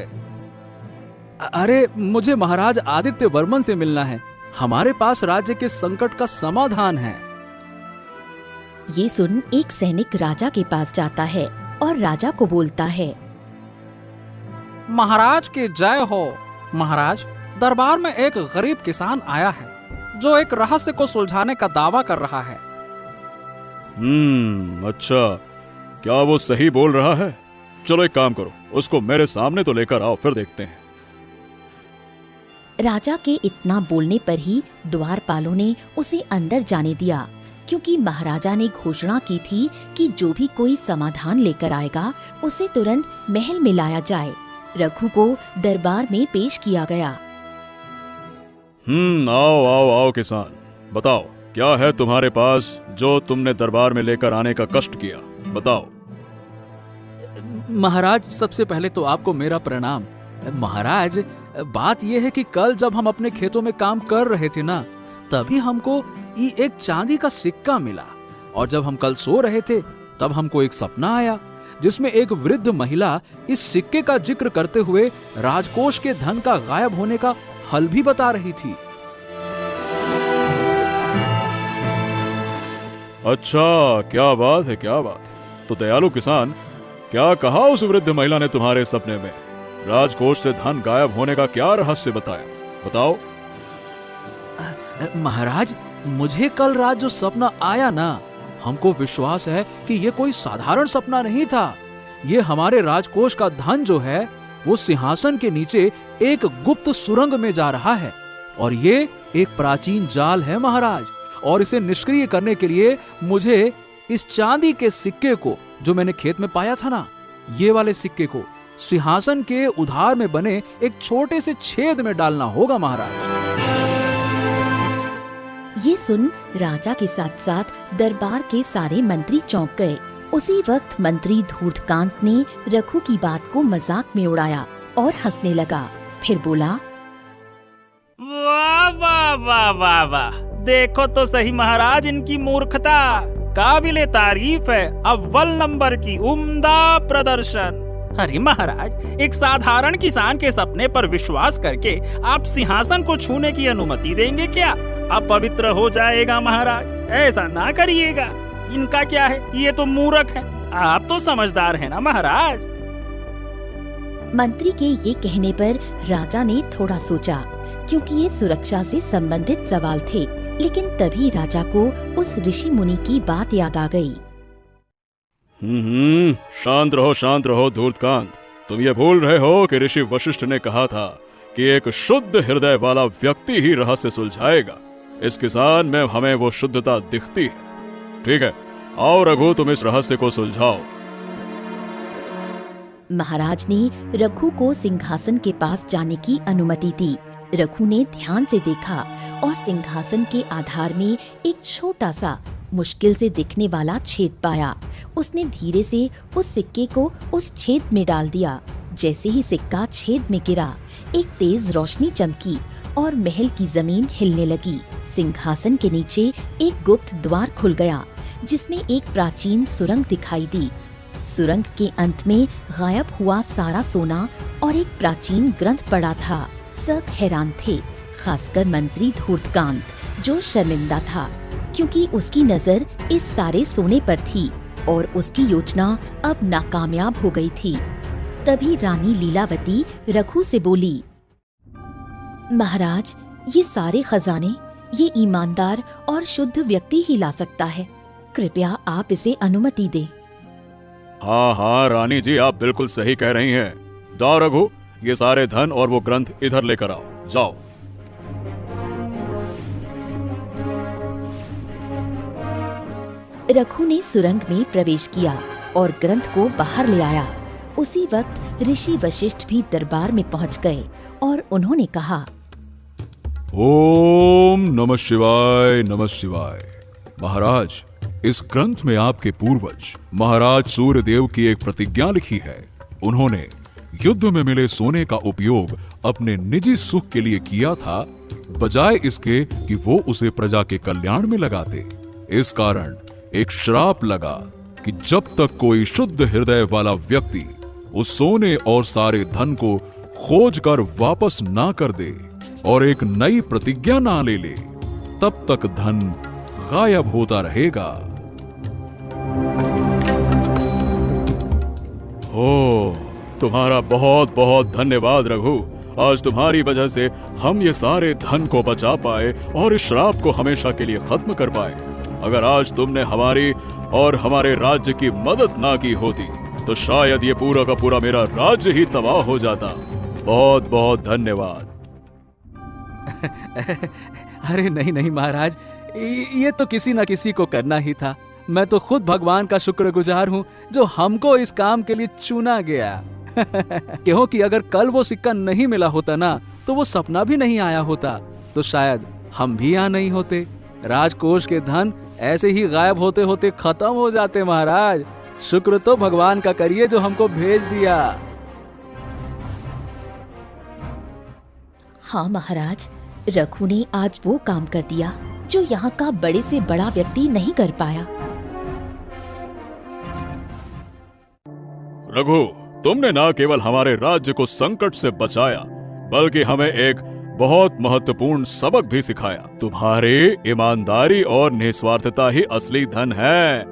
Speaker 5: अरे मुझे महाराज आदित्य वर्मन से मिलना है। हमारे पास राज्य के संकट का समाधान है।
Speaker 3: ये सुन एक सैनिक राजा के पास जाता है और राजा को बोलता है,
Speaker 5: महाराज की जय हो। महाराज, दरबार में एक गरीब किसान आया है जो एक रहस्य को सुलझाने का दावा कर रहा है।
Speaker 2: अच्छा, क्या वो सही बोल रहा है? चलो एक काम करो, उसको मेरे सामने तो लेकर आओ, फिर देखते हैं।
Speaker 3: राजा के इतना बोलने पर ही द्वारपालों ने उसे अंदर जाने दिया, क्योंकि महाराजा ने घोषणा की थी कि जो भी कोई समाधान लेकर आएगा उसे तुरंत महल में लाया जाए। रघु को दरबार में पेश किया गया।
Speaker 2: आओ आओ आओ किसान, बताओ क्या है तुम्हारे पास जो तुमने दरबार में लेकर आने का कष्ट किया? बताओ।
Speaker 5: महाराज, सबसे पहले तो आपको मेरा प्रणाम। महाराज, बात यह है कि कल जब हम अपने खेतों में काम कर रहे थे ना, तभी हमको एक चांदी का सिक्का मिला, और जब हम कल सो रहे थे तब हमको एक सपना आया जिसमें एक वृद्ध महिला इस सिक्के का जिक्र करते हुए राजकोष के धन का गायब होने का हल भी बता रही थी।
Speaker 2: अच्छा, क्या बात है, क्या बात है। तो दयालु किसान, क्या कहा उस वृद्ध महिला ने तुम्हारे सपने में? राजकोष से धन गायब होने का क्या रहस्य बताया? बताओ।
Speaker 5: महाराज, मुझे कल रात जो सपना आया ना, हमको विश्वास है कि ये कोई साधारण सपना नहीं था। ये हमारे राजकोष का धन जो है वो सिंहासन के नीचे एक गुप्त सुरंग में जा रहा है, और ये एक प्राचीन जाल है महाराज। और इसे निष्क्रिय करने के लिए मुझे इस चांदी के सिक्के को जो मैंने खेत में पाया था ना, ये वाले सिक्के को सिंहासन के उधार में बने एक छोटे से छेद में डालना होगा महाराज।
Speaker 3: ये सुन राजा के साथ साथ दरबार के सारे मंत्री चौंक गए। उसी वक्त मंत्री धूर्तकांत ने रघु की बात को मजाक में उड़ाया और हंसने लगा। फिर बोला,
Speaker 1: वाह वाह वाह वाह वाह, देखो तो सही महाराज इनकी मूर्खता। काबिले तारीफ है, अव्वल नंबर की उम्दा प्रदर्शन। अरे महाराज, एक साधारण किसान के सपने पर विश्वास करके आप सिंहासन को छूने की अनुमति देंगे क्या? अपवित्र हो जाएगा महाराज, ऐसा ना करिएगा। इनका क्या है, ये तो मूर्ख है। आप तो समझदार है ना महाराज।
Speaker 3: मंत्री के ये कहने पर राजा ने थोड़ा सोचा, क्योंकि ये सुरक्षा से संबंधित सवाल थे। लेकिन तभी राजा को उस ऋषि मुनि की बात याद आ गई।
Speaker 2: शांत रहो धूर्तकांत। तुम ये भूल रहे हो कि ऋषि वशिष्ठ ने कहा था कि एक शुद्ध हृदय वाला व्यक्ति ही रहस्य सुलझाएगा। इस किसान में हमें वो शुद्धता दिखती है। ठीक है, आओ रघु, तुम इस रहस्य को सुलझाओ।
Speaker 3: महाराज ने रघु को सिंहासन के पास जाने की अनुमति दी। रघु ने ध्यान से देखा और सिंहासन के आधार में एक छोटा सा मुश्किल से दिखने वाला छेद पाया। उसने धीरे से उस सिक्के को उस छेद में डाल दिया। जैसे ही सिक्का छेद में गिरा, एक तेज रोशनी चमकी और महल की जमीन हिलने लगी। सिंहासन के नीचे एक गुप्त द्वार खुल गया, जिसमें एक प्राचीन सुरंग दिखाई दी। सुरंग के अंत में गायब हुआ सारा सोना और एक प्राचीन ग्रंथ पड़ा था। सब हैरान थे, खासकर मंत्री धूर्तकांत, जो शर्मिंदा था क्योंकि उसकी नजर इस सारे सोने पर थी और उसकी योजना अब नाकामयाब हो गई थी। तभी रानी लीलावती रघु से बोली, महाराज, ये सारे खजाने ये ईमानदार और शुद्ध व्यक्ति ही ला सकता है। कृपया आप इसे अनुमति दें।
Speaker 2: हाँ हाँ रानी जी, आप बिल्कुल सही कह रही हैं। जाओ रघु, ये सारे धन और वो ग्रंथ इधर लेकर आओ, जाओ।
Speaker 3: रघु ने सुरंग में प्रवेश किया और ग्रंथ को बाहर ले आया। उसी वक्त ऋषि वशिष्ठ भी दरबार में पहुंच गए और उन्होंने कहा,
Speaker 4: ओम नमः शिवाय नमः शिवाय। महाराज, इस ग्रंथ में आपके पूर्वज महाराज सूर्यदेव की एक प्रतिज्ञा लिखी है। उन्होंने युद्ध में मिले सोने का उपयोग अपने निजी सुख के लिए किया था, बजाय इसके कि वो उसे प्रजा के कल्याण में लगाते। इस कारण एक श्राप लगा कि जब तक कोई शुद्ध हृदय वाला व्यक्ति उस सोने और सारे धन को खोज कर वापस ना कर दे और एक नई प्रतिज्ञा ना ले ले, तब तक धन गायब होता रहेगा।
Speaker 2: हो, तुम्हारा बहुत बहुत धन्यवाद रघु। आज तुम्हारी वजह से हम ये सारे धन को बचा पाए और इस श्राप को हमेशा के लिए खत्म कर पाए। अगर आज तुमने हमारी और हमारे राज्य की मदद ना की होती तो शायद ये पूरा का पूरा मेरा राज्य ही तबाह हो जाता। बहुत बहुत धन्यवाद।
Speaker 5: अरे नहीं नहीं महाराज, ये तो किसी न किसी को करना ही था। मैं तो खुद भगवान का शुक्रगुजार हूँ जो हमको इस काम के लिए चुना गया। क्योंकि अगर कल वो सिक्का नहीं मिला होता ना, तो वो सपना भी नहीं आया होता, तो शायद हम भी यहाँ नहीं होते। राजकोष के धन ऐसे ही गायब होते होते खत्म हो जाते। महाराज, शुक्र तो भगवान का करिए जो हमको भेज दिया।
Speaker 3: हाँ महाराज, रघु ने आज वो काम कर दिया जो यहाँ का बड़े से बड़ा व्यक्ति नहीं कर पाया।
Speaker 2: रघु, तुमने ना केवल हमारे राज्य को संकट से बचाया, बल्कि हमें एक बहुत महत्वपूर्ण सबक भी सिखाया। तुम्हारी ईमानदारी और निस्वार्थता ही असली धन है।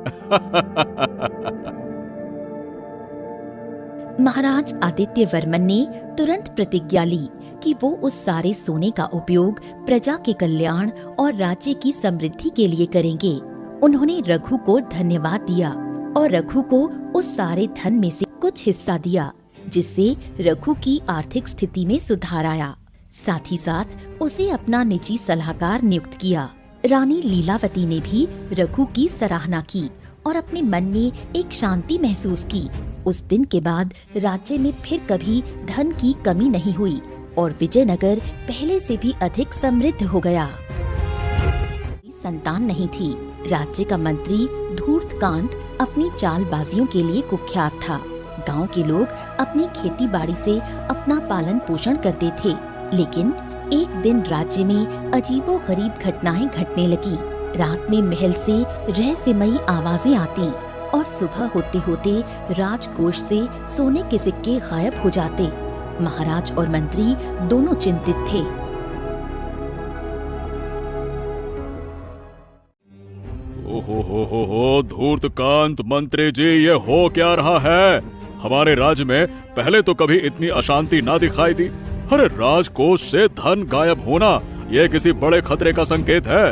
Speaker 3: महाराज आदित्य वर्मन ने तुरंत प्रतिज्ञा ली कि वो उस सारे सोने का उपयोग प्रजा के कल्याण और राज्य की समृद्धि के लिए करेंगे। उन्होंने रघु को धन्यवाद दिया और रघु को उस सारे धन में से कुछ हिस्सा दिया, जिससे रघु की आर्थिक स्थिति में सुधार आया। साथ ही साथ उसे अपना निजी सलाहकार नियुक्त किया। रानी लीलावती ने भी रघु की सराहना की और अपने मन में एक शांति महसूस की। उस दिन के बाद राज्य में फिर कभी धन की कमी नहीं हुई और विजयनगर पहले से भी अधिक समृद्ध हो गया। संतान नहीं थी। राज्य का मंत्री धूर्तकांत अपनी चालबाजियों के लिए कुख्यात था। गांव के लोग अपनी खेती बाड़ी से अपना पालन पोषण करते थे, लेकिन एक दिन राज्य में अजीबोगरीब घटनाएं घटने लगी। रात में महल से रहस्यमयी आवाजें आती और सुबह होते होते राजकोष से सोने के सिक्के गायब हो जाते। महाराज और मंत्री दोनों चिंतित थे।
Speaker 2: ओहो, धूर्तकांत मंत्री जी, ये हो क्या रहा है? हमारे राज्य में पहले तो कभी इतनी अशांति ना दिखाई दी। अरे, राजकोष से धन गायब होना ये किसी बड़े खतरे का संकेत है।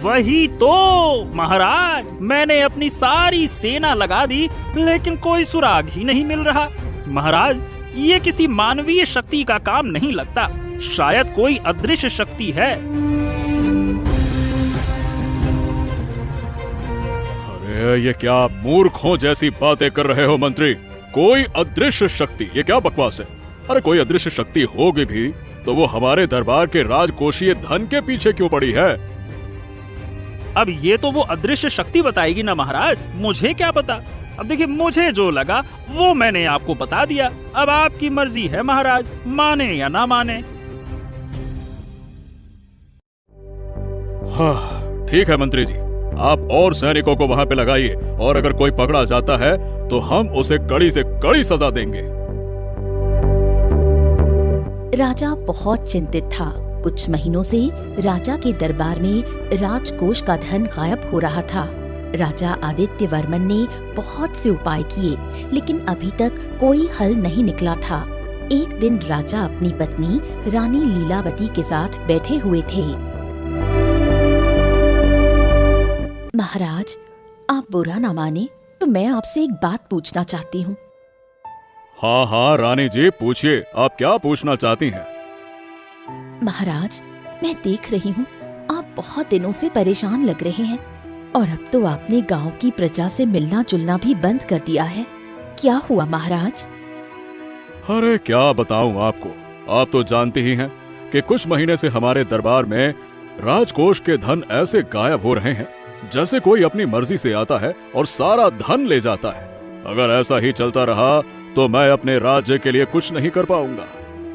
Speaker 1: वही तो महाराज, मैंने अपनी सारी सेना लगा दी, लेकिन कोई सुराग ही नहीं मिल रहा। महाराज, ये किसी मानवीय शक्ति का काम नहीं लगता, शायद कोई अदृश्य शक्ति है।
Speaker 2: अरे, ये क्या मूर्खों जैसी बातें कर रहे हो मंत्री? कोई अदृश्य शक्ति, ये क्या बकवास है? अरे कोई अदृश्य शक्ति होगी भी तो वो हमारे दरबार के राजकोषीय धन के पीछे क्यों पड़ी है?
Speaker 1: अब ये तो वो अदृश्य शक्ति बताएगी ना महाराज, मुझे क्या पता। अब देखिए, मुझे जो लगा वो मैंने आपको बता दिया। अब आपकी मर्जी है महाराज, माने या ना माने।
Speaker 2: हाँ, ठीक है मंत्री जी, आप और सैनिकों को वहां पे लगाइए और अगर कोई पकड़ा जाता है तो हम उसे कड़ी से कड़ी सजा देंगे।
Speaker 3: राजा बहुत चिंतित था। कुछ महीनों से राजा के दरबार में राजकोष का धन गायब हो रहा था। राजा आदित्य वर्मन ने बहुत से उपाय किए, लेकिन अभी तक कोई हल नहीं निकला था। एक दिन राजा अपनी पत्नी रानी लीलावती के साथ बैठे हुए थे। महाराज, आप बुरा ना माने तो मैं आपसे एक बात पूछना चाहती हूँ।
Speaker 2: हाँ हाँ रानी जी, पूछिए, आप क्या पूछना चाहती हैं?
Speaker 3: महाराज, मैं देख रही हूँ आप बहुत दिनों से परेशान लग रहे हैं और अब तो आपने गांव की प्रजा से मिलना जुलना भी बंद कर दिया है। क्या हुआ महाराज?
Speaker 2: अरे क्या बताऊं आपको, आप तो जानती ही हैं कि कुछ महीने से हमारे दरबार में राजकोष के धन ऐसे गायब हो रहे हैं जैसे कोई अपनी मर्जी से आता है और सारा धन ले जाता है। अगर ऐसा ही चलता रहा तो मैं अपने राज्य के लिए कुछ नहीं कर पाऊंगा।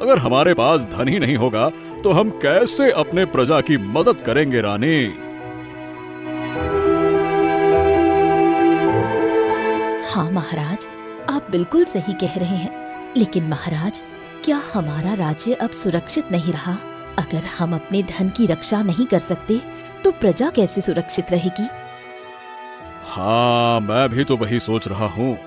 Speaker 2: अगर हमारे पास धन ही नहीं होगा तो हम कैसे अपने प्रजा की मदद करेंगे रानी?
Speaker 3: हाँ महाराज, आप बिल्कुल सही कह रहे हैं, लेकिन महाराज, क्या हमारा राज्य अब सुरक्षित नहीं रहा? अगर हम अपने धन की रक्षा नहीं कर सकते तो प्रजा कैसे सुरक्षित रहेगी?
Speaker 2: हाँ, मैं भी तो वही सोच रहा हूँ,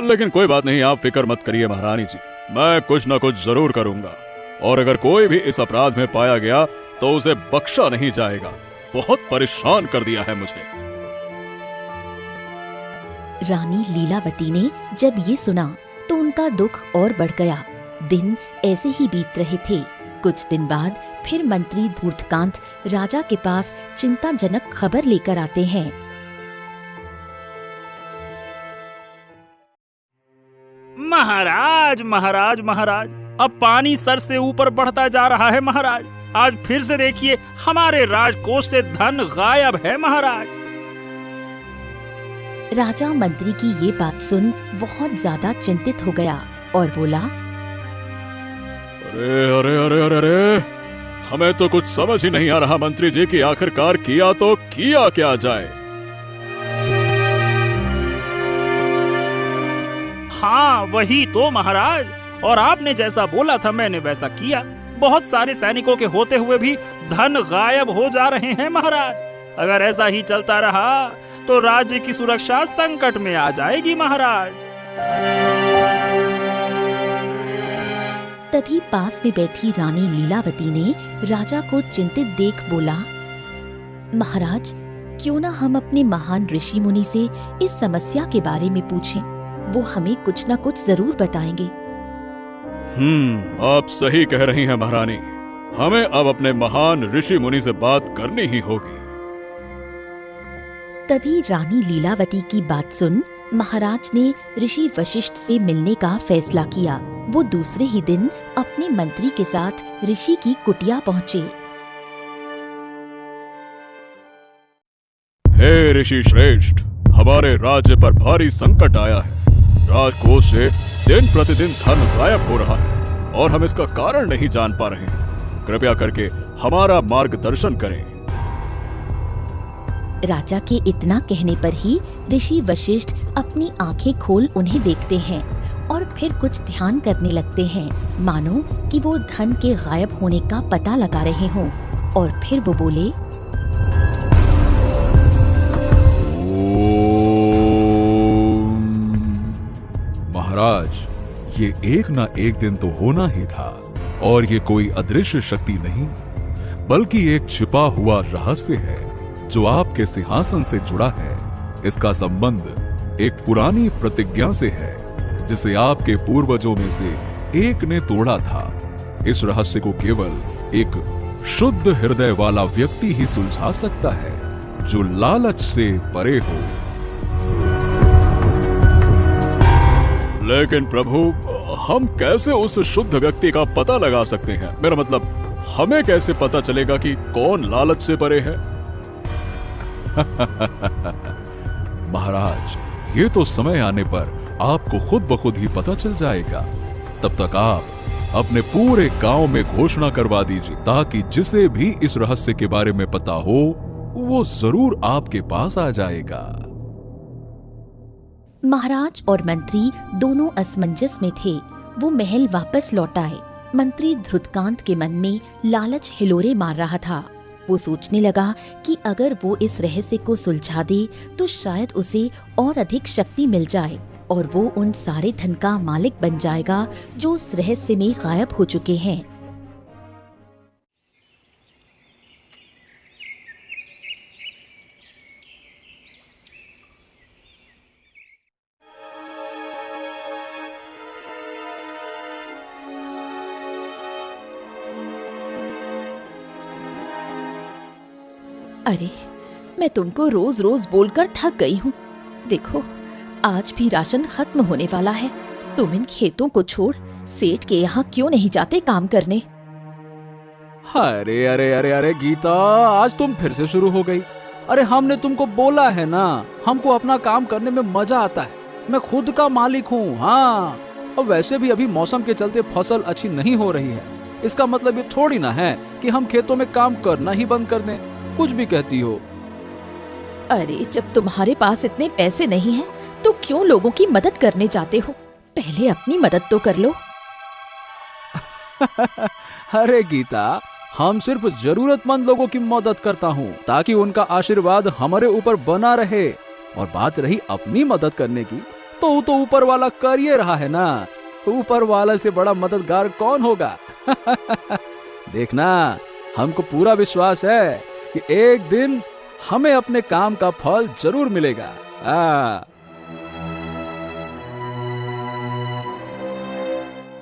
Speaker 2: लेकिन कोई बात नहीं, आप फिक्र मत करिए महारानी जी, मैं कुछ न कुछ जरूर करूंगा और अगर कोई भी इस अपराध में पाया गया तो उसे बख्शा नहीं जाएगा। बहुत परेशान कर दिया है मुझे।
Speaker 3: रानी लीलावती ने जब ये सुना तो उनका दुख और बढ़ गया। दिन ऐसे ही बीत रहे थे। कुछ दिन बाद फिर मंत्री धूर्तकांत राजा के पास चिंताजनक खबर लेकर आते हैं।
Speaker 1: महाराज महाराज महाराज, अब पानी सर से ऊपर बढ़ता जा रहा है महाराज। आज फिर से देखिए, हमारे राजकोष से धन गायब है महाराज।
Speaker 3: राजा मंत्री की ये बात सुन बहुत ज्यादा चिंतित हो गया और बोला,
Speaker 2: अरे अरे अरे अरे अरे, हमें तो कुछ समझ ही नहीं आ रहा मंत्री जी कि आखिरकार किया तो किया क्या जाए।
Speaker 1: हाँ वही तो महाराज, और आपने जैसा बोला था मैंने वैसा किया। बहुत सारे सैनिकों के होते हुए भी धन गायब हो जा रहे हैं महाराज। अगर ऐसा ही चलता रहा तो राज्य की सुरक्षा संकट में आ जाएगी महाराज।
Speaker 3: तभी पास में बैठी रानी लीलावती ने राजा को चिंतित देख बोला, महाराज, क्यों ना हम अपने महान ऋषि मुनि से इस समस्या के बारे में पूछें। वो हमें कुछ न कुछ जरूर बताएंगे।
Speaker 2: आप सही कह रही हैं महारानी, हमें अब अपने महान ऋषि मुनि से बात करनी ही होगी।
Speaker 3: तभी रानी लीलावती की बात सुन महाराज ने ऋषि वशिष्ठ से मिलने का फैसला किया। वो दूसरे ही दिन अपने मंत्री के साथ ऋषि की कुटिया पहुँचे।
Speaker 2: हे ऋषि श्रेष्ठ, हमारे राज्य पर भारी संकट आया है। राजकोष से दिन प्रतिदिन धन गायब हो रहा है और हम इसका कारण नहीं जान पा रहे हैं। कृपया करके हमारा मार्गदर्शन करें।
Speaker 3: राजा के इतना कहने पर ही ऋषि वशिष्ठ अपनी आंखें खोल उन्हें देखते हैं और फिर कुछ ध्यान करने लगते हैं, मानो कि वो धन के गायब होने का पता लगा रहे हों। और फिर वो बोले,
Speaker 4: महाराज, ये एक ना एक दिन तो होना ही था और ये कोई अदृश्य शक्ति नहीं बल्कि एक छिपा हुआ रहस्य है जो आपके सिंहासन से जुड़ा है। इसका संबंध एक पुरानी प्रतिज्ञा से है जिसे आपके पूर्वजों में से एक ने तोड़ा था। इस रहस्य को केवल एक शुद्ध हृदय वाला व्यक्ति ही सुलझा सकता है जो लालच से परे हो।
Speaker 2: लेकिन प्रभु, हम कैसे उस शुद्ध व्यक्ति का पता लगा सकते हैं? मेरा मतलब, हमें कैसे पता चलेगा कि कौन लालच से परे है?
Speaker 4: महाराज, ये तो समय आने पर आपको खुद ब खुद ही पता चल जाएगा। तब तक आप अपने पूरे गांव में घोषणा करवा दीजिए, ताकि जिसे भी इस रहस्य के बारे में पता हो वो जरूर आपके पास आ जाएगा।
Speaker 3: महाराज और मंत्री दोनों असमंजस में थे। वो महल वापस लौट आए। मंत्री धृतकांत के मन में लालच हिलोरे मार रहा था। वो सोचने लगा कि अगर वो इस रहस्य को सुलझा दे तो शायद उसे और अधिक शक्ति मिल जाए और वो उन सारे धन का मालिक बन जाएगा जो उस रहस्य में गायब हो चुके हैं। अरे, मैं तुमको रोज रोज बोलकर थक गई हूँ। देखो, आज भी राशन खत्म होने वाला है। तुम इन खेतों को छोड़ सेठ के यहाँ क्यों नहीं जाते काम करने?
Speaker 5: अरे अरे अरे अरे गीता, आज तुम फिर से शुरू हो गई। अरे हमने तुमको बोला है ना, हमको अपना काम करने में मजा आता है। मैं खुद का मालिक हूँ। हाँ, अब वैसे भी अभी मौसम के चलते फसल अच्छी नहीं हो रही है। इसका मतलब ये थोड़ी ना है कि हम खेतों में काम करना ही बंद कर दें। कुछ भी कहती हो।
Speaker 3: अरे, जब तुम्हारे पास इतने पैसे नहीं हैं, तो क्यों लोगों की मदद करने जाते हो? पहले अपनी मदद तो कर लो।
Speaker 5: अरे गीता, हम सिर्फ जरूरतमंद लोगों की मदद करता हूँ ताकि उनका आशीर्वाद हमारे ऊपर बना रहे। और बात रही अपनी मदद करने की, तो ऊपर वाला कर ये रहा है ना। ऊपर वाला से बड़ा मददगार कौन होगा? देखना, हमको पूरा विश्वास है कि एक दिन हमें अपने काम का फल जरूर मिलेगा।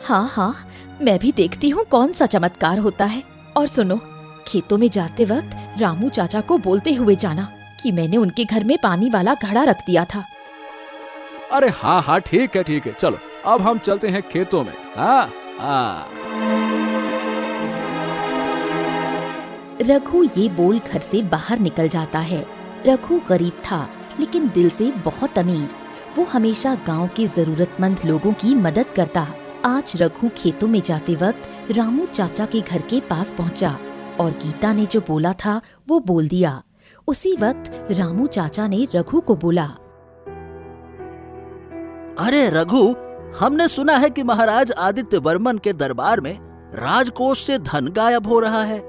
Speaker 3: हाँ, मैं भी देखती हूँ कौन सा चमत्कार होता है। और सुनो, खेतों में जाते वक्त रामू चाचा को बोलते हुए जाना कि मैंने उनके घर में पानी वाला घड़ा रख दिया था।
Speaker 5: अरे हाँ, ठीक है, चलो अब हम चलते हैं खेतों में। हाँ।
Speaker 3: रघु ये बोल घर से बाहर निकल जाता है। रघु गरीब था, लेकिन दिल से बहुत अमीर। वो हमेशा गांव के जरूरतमंद लोगों की मदद करता। आज रघु खेतों में जाते वक्त रामू चाचा के घर के पास पहुंचा और गीता ने जो बोला था वो बोल दिया। उसी वक्त रामू चाचा ने रघु को बोला,
Speaker 6: अरे रघु, हमने सुना है कि महाराज आदित्य वर्मन के दरबार में राजकोष से धन गायब हो रहा है।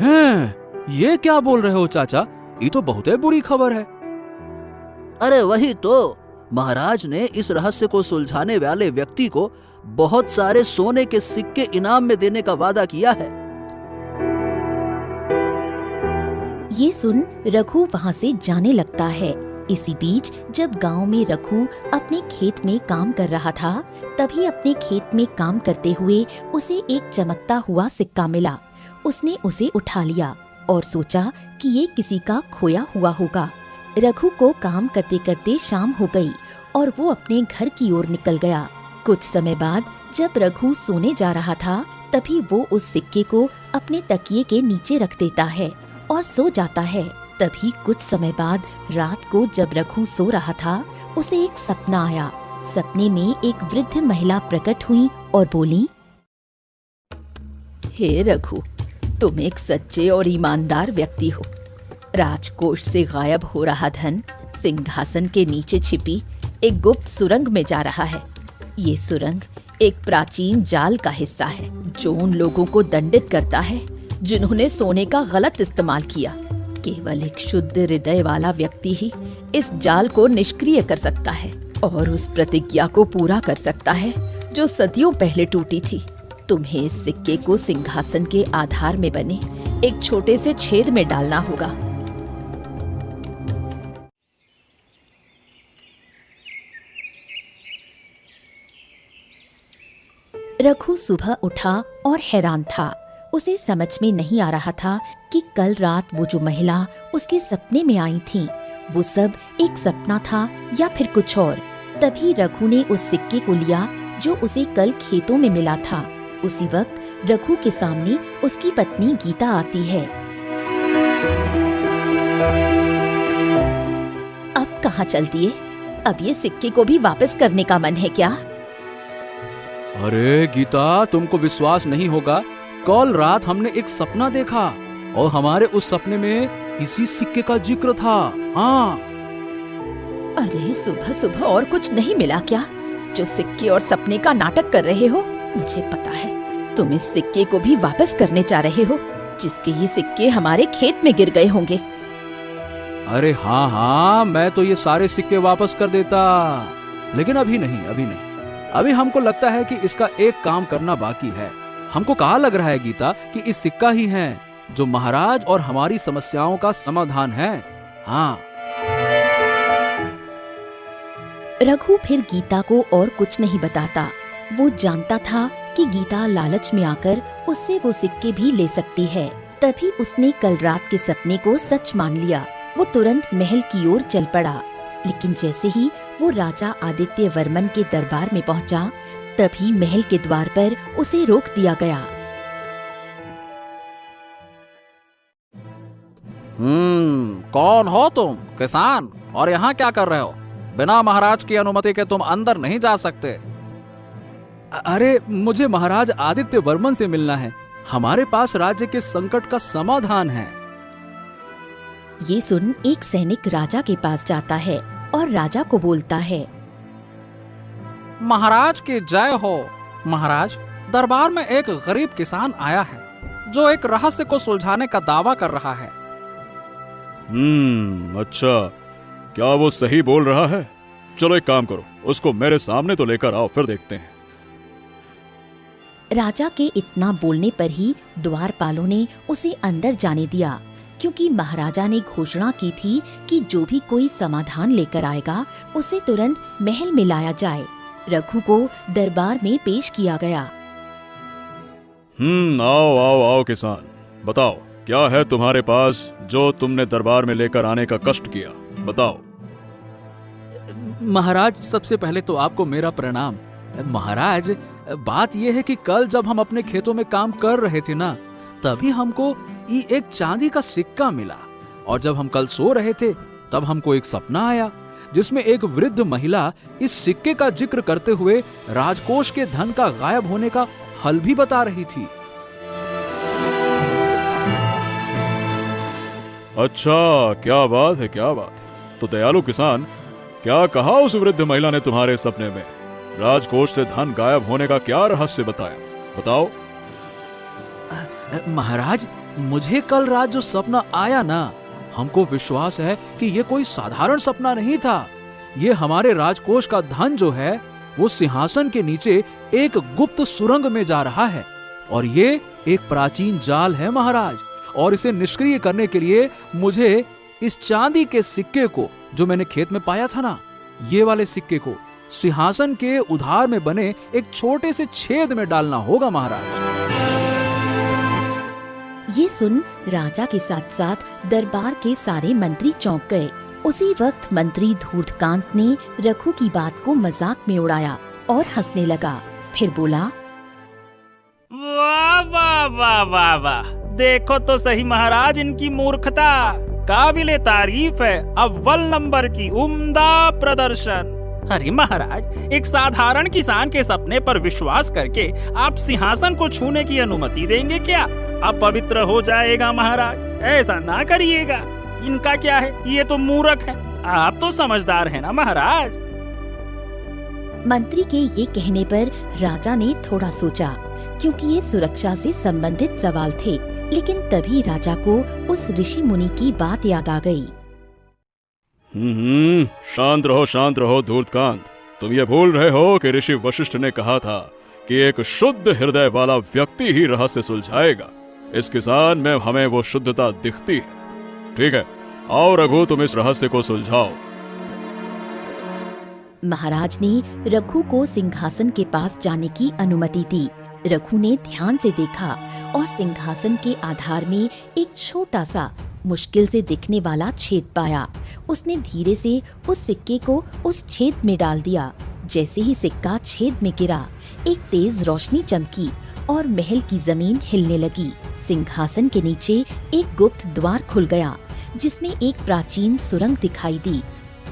Speaker 5: हैं, ये क्या बोल रहे हो चाचा? ये तो बहुत बुरी खबर है।
Speaker 6: अरे वही तो, महाराज ने इस रहस्य को सुलझाने वाले व्यक्ति को बहुत सारे सोने के सिक्के इनाम में देने का वादा किया है।
Speaker 3: ये सुन रघु वहाँ से जाने लगता है। इसी बीच जब गांव में रघु अपने खेत में काम कर रहा था, तभी अपने खेत में काम करते हुए उसे एक चमकता हुआ सिक्का मिला। उसने उसे उठा लिया और सोचा कि ये किसी का खोया हुआ होगा। रघु को काम करते करते शाम हो गई और वो अपने घर की ओर निकल गया। कुछ समय बाद जब रघु सोने जा रहा था, तभी वो उस सिक्के को अपने तकिए के नीचे रख देता है और सो जाता है। तभी कुछ समय बाद रात को जब रघु सो रहा था, उसे एक सपना आया। सपने में एक वृद्ध महिला प्रकट हुई और बोली, हे रघु, तुम एक सच्चे और ईमानदार व्यक्ति हो। राजकोष से गायब हो रहा धन सिंहासन के नीचे छिपी एक गुप्त सुरंग में जा रहा है। ये सुरंग एक प्राचीन जाल का हिस्सा है जो उन लोगों को दंडित करता है जिन्होंने सोने का गलत इस्तेमाल किया। केवल एक शुद्ध हृदय वाला व्यक्ति ही इस जाल को निष्क्रिय कर सकता है और उस प्रतिज्ञा को पूरा कर सकता है जो सदियों पहले टूटी थी। तुम्हें इस सिक्के को सिंहासन के आधार में बने एक छोटे से छेद में डालना होगा। रघु सुबह उठा और हैरान था। उसे समझ में नहीं आ रहा था कि कल रात वो जो महिला उसके सपने में आई थी, वो सब एक सपना था या फिर कुछ और। तभी रघु ने उस सिक्के को लिया जो उसे कल खेतों में मिला था। उसी वक्त रघु के सामने उसकी पत्नी गीता आती है। अब कहाँ चल दिए? अब ये सिक्के को भी वापस करने का मन है क्या?
Speaker 5: अरे गीता, तुमको विश्वास नहीं होगा, कल रात हमने एक सपना देखा और हमारे उस सपने में इसी सिक्के का जिक्र था। हाँ।
Speaker 3: अरे सुबह सुबह और कुछ नहीं मिला क्या, जो सिक्के और सपने का नाटक कर रहे हो? मुझे पता है तुम इस सिक्के को भी वापस करने जा रहे हो, जिसके ये सिक्के हमारे खेत में गिर गए होंगे।
Speaker 5: अरे हाँ हाँ, मैं तो ये सारे सिक्के वापस कर देता, लेकिन अभी नहीं। अभी हमको लगता है कि इसका एक काम करना बाकी है। हमको कहा लग रहा है गीता कि इस सिक्का ही है जो महाराज और हमारी समस्याओं का समाधान है। हाँ।
Speaker 3: रघु फिर गीता को और कुछ नहीं बताता। वो जानता था कि गीता लालच में आकर उससे वो सिक्के भी ले सकती है। तभी उसने कल रात के सपने को सच मान लिया। वो तुरंत महल की ओर चल पड़ा, लेकिन जैसे ही वो राजा आदित्य वर्मन के दरबार में पहुंचा, तभी महल के द्वार पर उसे रोक दिया गया।
Speaker 5: कौन हो तुम? किसान? और यहाँ क्या कर रहे हो? बिना महाराज की अनुमति के तुम अंदर नहीं जा सकते। अरे मुझे महाराज आदित्य वर्मन से मिलना है। हमारे पास राज्य के संकट का समाधान है।
Speaker 3: ये सुन एक सैनिक राजा के पास जाता है और राजा को बोलता है,
Speaker 5: महाराज की जय हो। महाराज, दरबार में एक गरीब किसान आया है जो एक रहस्य को सुलझाने का दावा कर रहा है।
Speaker 2: अच्छा, क्या वो सही बोल रहा है? चलो एक काम करो, उसको मेरे सामने तो लेकर आओ, फिर देखते हैं।
Speaker 3: राजा के इतना बोलने पर ही द्वारपालों ने उसे अंदर जाने दिया, क्योंकि महाराजा ने घोषणा की थी कि जो भी कोई समाधान लेकर आएगा उसे तुरंत महल में लाया जाए। रघु को दरबार में पेश किया गया।
Speaker 2: आओ आओ आओ किसान, बताओ क्या है तुम्हारे पास जो तुमने दरबार में लेकर आने का कष्ट किया? बताओ।
Speaker 5: महाराज, सबसे पहले तो आपको मेरा प्रणाम। महाराज, बात यह है कि कल जब हम अपने खेतों में काम कर रहे थे ना, तभी हमको एक चांदी का सिक्का मिला, और जब हम कल सो रहे थे तब हमको एक सपना आया जिसमें एक वृद्ध महिला इस सिक्के का जिक्र करते हुए राजकोष के धन का गायब होने का हल भी बता रही थी।
Speaker 2: अच्छा, क्या बात है, क्या बात है। तो दयालु किसान, क्या कहा उस वृद्ध महिला ने तुम्हारे सपने में? राजकोष से धन गायब होने का क्या रहस्य बताया? बताओ।
Speaker 5: महाराज, मुझे कल रात जो सपना आया ना, हमको विश्वास है कि ये कोई साधारण सपना नहीं था। ये हमारे राजकोष का धन जो है वो सिंहासन के नीचे एक गुप्त सुरंग में जा रहा है, और ये एक प्राचीन जाल है महाराज। और इसे निष्क्रिय करने के लिए मुझे इस चांदी के सिक्के को जो मैंने खेत में पाया था ना, ये वाले सिक्के को सिंहासन के उधार में बने एक छोटे से छेद में डालना होगा महाराज।
Speaker 3: ये सुन राजा के साथ साथ दरबार के सारे मंत्री चौंक गए। उसी वक्त मंत्री धूर्तकांत ने रघु की बात को मजाक में उड़ाया और हंसने लगा। फिर बोला,
Speaker 1: वाह वाह वाह वाह वाह, देखो तो सही महाराज इनकी मूर्खता। काबिले तारीफ है, अव्वल नंबर की उम्दा प्रदर्शन। अरे महाराज, एक साधारण किसान के सपने पर विश्वास करके आप सिंहासन को छूने की अनुमति देंगे क्या? अपवित्र हो जाएगा महाराज, ऐसा ना करिएगा। इनका क्या है, ये तो मूर्ख है। आप तो समझदार हैं ना महाराज।
Speaker 3: मंत्री के ये कहने पर राजा ने थोड़ा सोचा, क्योंकि ये सुरक्षा से संबंधित सवाल थे। लेकिन तभी राजा को उस ऋषि मुनि की बात याद आ गई।
Speaker 2: शांत रहो धूर्तकांत। तुम ये भूल रहे हो कि ऋषि वशिष्ठ ने कहा था कि एक शुद्ध हृदय वाला व्यक्ति ही रहस्य सुलझाएगा। इस किसान में हमें वो शुद्धता दिखती है। ठीक है, आओ रघु, तुम इस रहस्य को सुलझाओ।
Speaker 3: महाराज ने रघु को सिंहासन के पास जाने की अनुमति दी। रघु ने ध्यान से देखा और सिंहासन के आधार में एक छोटा सा मुश्किल से दिखने वाला छेद पाया। उसने धीरे से उस सिक्के को उस छेद में डाल दिया। जैसे ही सिक्का छेद में गिरा, एक तेज रोशनी चमकी और महल की जमीन हिलने लगी। सिंहासन के नीचे एक गुप्त द्वार खुल गया, जिसमें एक प्राचीन सुरंग दिखाई दी।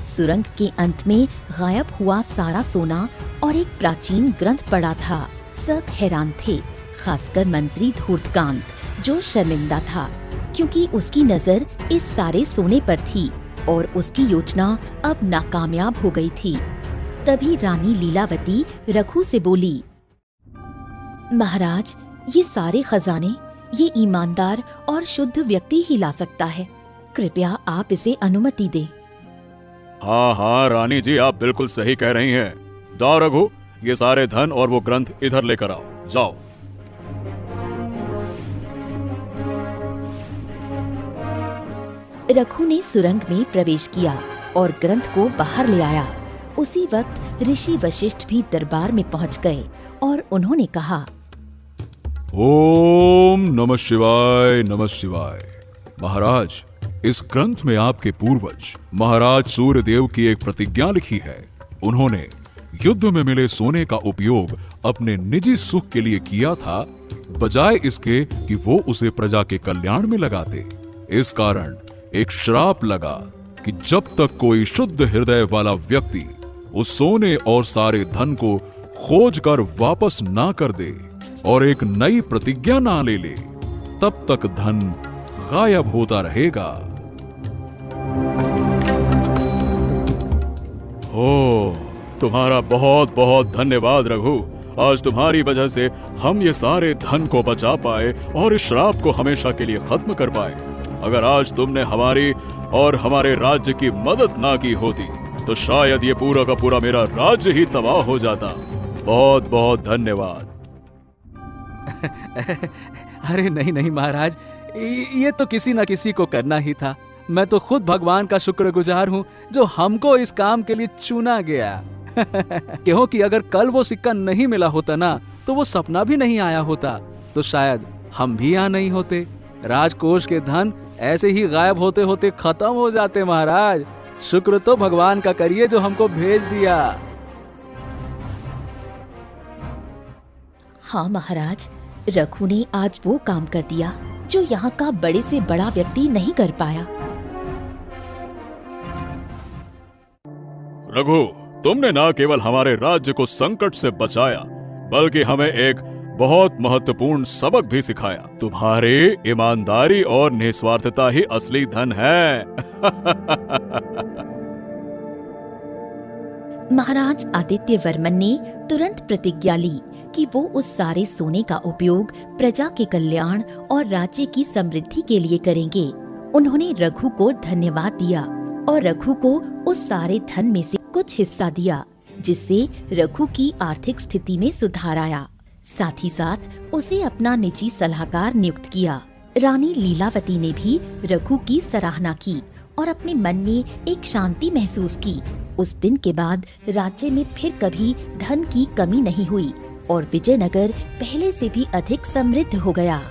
Speaker 3: सुरंग के अंत में गायब हुआ सारा सोना और एक प्राचीन ग्रंथ पड़ा था। सब हैरान थे, खासकर मंत्री धूर्तकांत, जो शर्मिंदा था क्योंकि उसकी नजर इस सारे सोने पर थी और उसकी योजना अब नाकामयाब हो गई थी। तभी रानी लीलावती रघु से बोली, महाराज, ये सारे खजाने ये ईमानदार और शुद्ध व्यक्ति ही ला सकता है। कृपया आप इसे अनुमति दें।
Speaker 2: हाँ हाँ रानी जी, आप बिल्कुल सही कह रही हैं। जाओ रघु, ये सारे धन और वो ग्रंथ इधर लेकर आओ, जाओ।
Speaker 3: रघु ने सुरंग में प्रवेश किया और ग्रंथ को बाहर ले आया। उसी वक्त ऋषि वशिष्ठ भी दरबार में पहुंच गए और उन्होंने कहा,
Speaker 4: ओम नमः शिवाय नमः शिवाय। महाराज, इस ग्रंथ में आपके पूर्वज महाराज सूर्यदेव की एक प्रतिज्ञा लिखी है। उन्होंने युद्ध में मिले सोने का उपयोग अपने निजी सुख के लिए किया था, बजाय इसके कि वो उसे प्रजा के कल्याण में लगाते। इस कारण एक श्राप लगा कि जब तक कोई शुद्ध हृदय वाला व्यक्ति उस सोने और सारे धन को खोज कर वापस ना कर दे और एक नई प्रतिज्ञा ना ले ले, तब तक धन गायब होता रहेगा।
Speaker 2: हो, तुम्हारा बहुत बहुत धन्यवाद रघु। आज तुम्हारी वजह से हम ये सारे धन को बचा पाए और इस श्राप को हमेशा के लिए खत्म कर पाए। अगर आज तुमने हमारी और हमारे राज्य की मदद ना की होती तो शायद ये पूरा का पूरा मेरा राज्य ही तबाह हो जाता। बहुत बहुत धन्यवाद।
Speaker 5: अरे नहीं नहीं महाराज, ये तो किसी न किसी को करना ही था। मैं तो खुद भगवान का शुक्रगुजार हूँ जो हमको इस काम के लिए चुना गया। क्योंकि अगर कल वो सिक्का नहीं मिला होता ना, तो वो सपना भी नहीं आया होता, तो शायद हम भी यहाँ नहीं होते। राजकोष के धन ऐसे ही गायब होते होते खत्म हो जाते। महाराज, शुक्र तो भगवान का करिए जो हमको भेज दिया।
Speaker 3: हाँ महाराज, रघु ने आज वो काम कर दिया जो यहाँ का बड़े से बड़ा व्यक्ति नहीं कर पाया।
Speaker 2: रघु, तुमने ना केवल हमारे राज्य को संकट से बचाया, बल्कि हमें एक बहुत महत्वपूर्ण सबक भी सिखाया। तुम्हारी ईमानदारी और निस्वार्थता ही असली धन है।
Speaker 3: महाराज आदित्य वर्मन ने तुरंत प्रतिज्ञा ली कि वो उस सारे सोने का उपयोग प्रजा के कल्याण और राज्य की समृद्धि के लिए करेंगे। उन्होंने रघु को धन्यवाद दिया और रघु को उस सारे धन में से कुछ हिस्सा दिया, जिससे रघु की आर्थिक स्थिति में सुधार आया। साथ ही साथ उसे अपना निजी सलाहकार नियुक्त किया। रानी लीलावती ने भी रघु की सराहना की और अपने मन में एक शांति महसूस की। उस दिन के बाद राज्य में फिर कभी धन की कमी नहीं हुई और विजयनगर पहले से भी अधिक समृद्ध हो गया।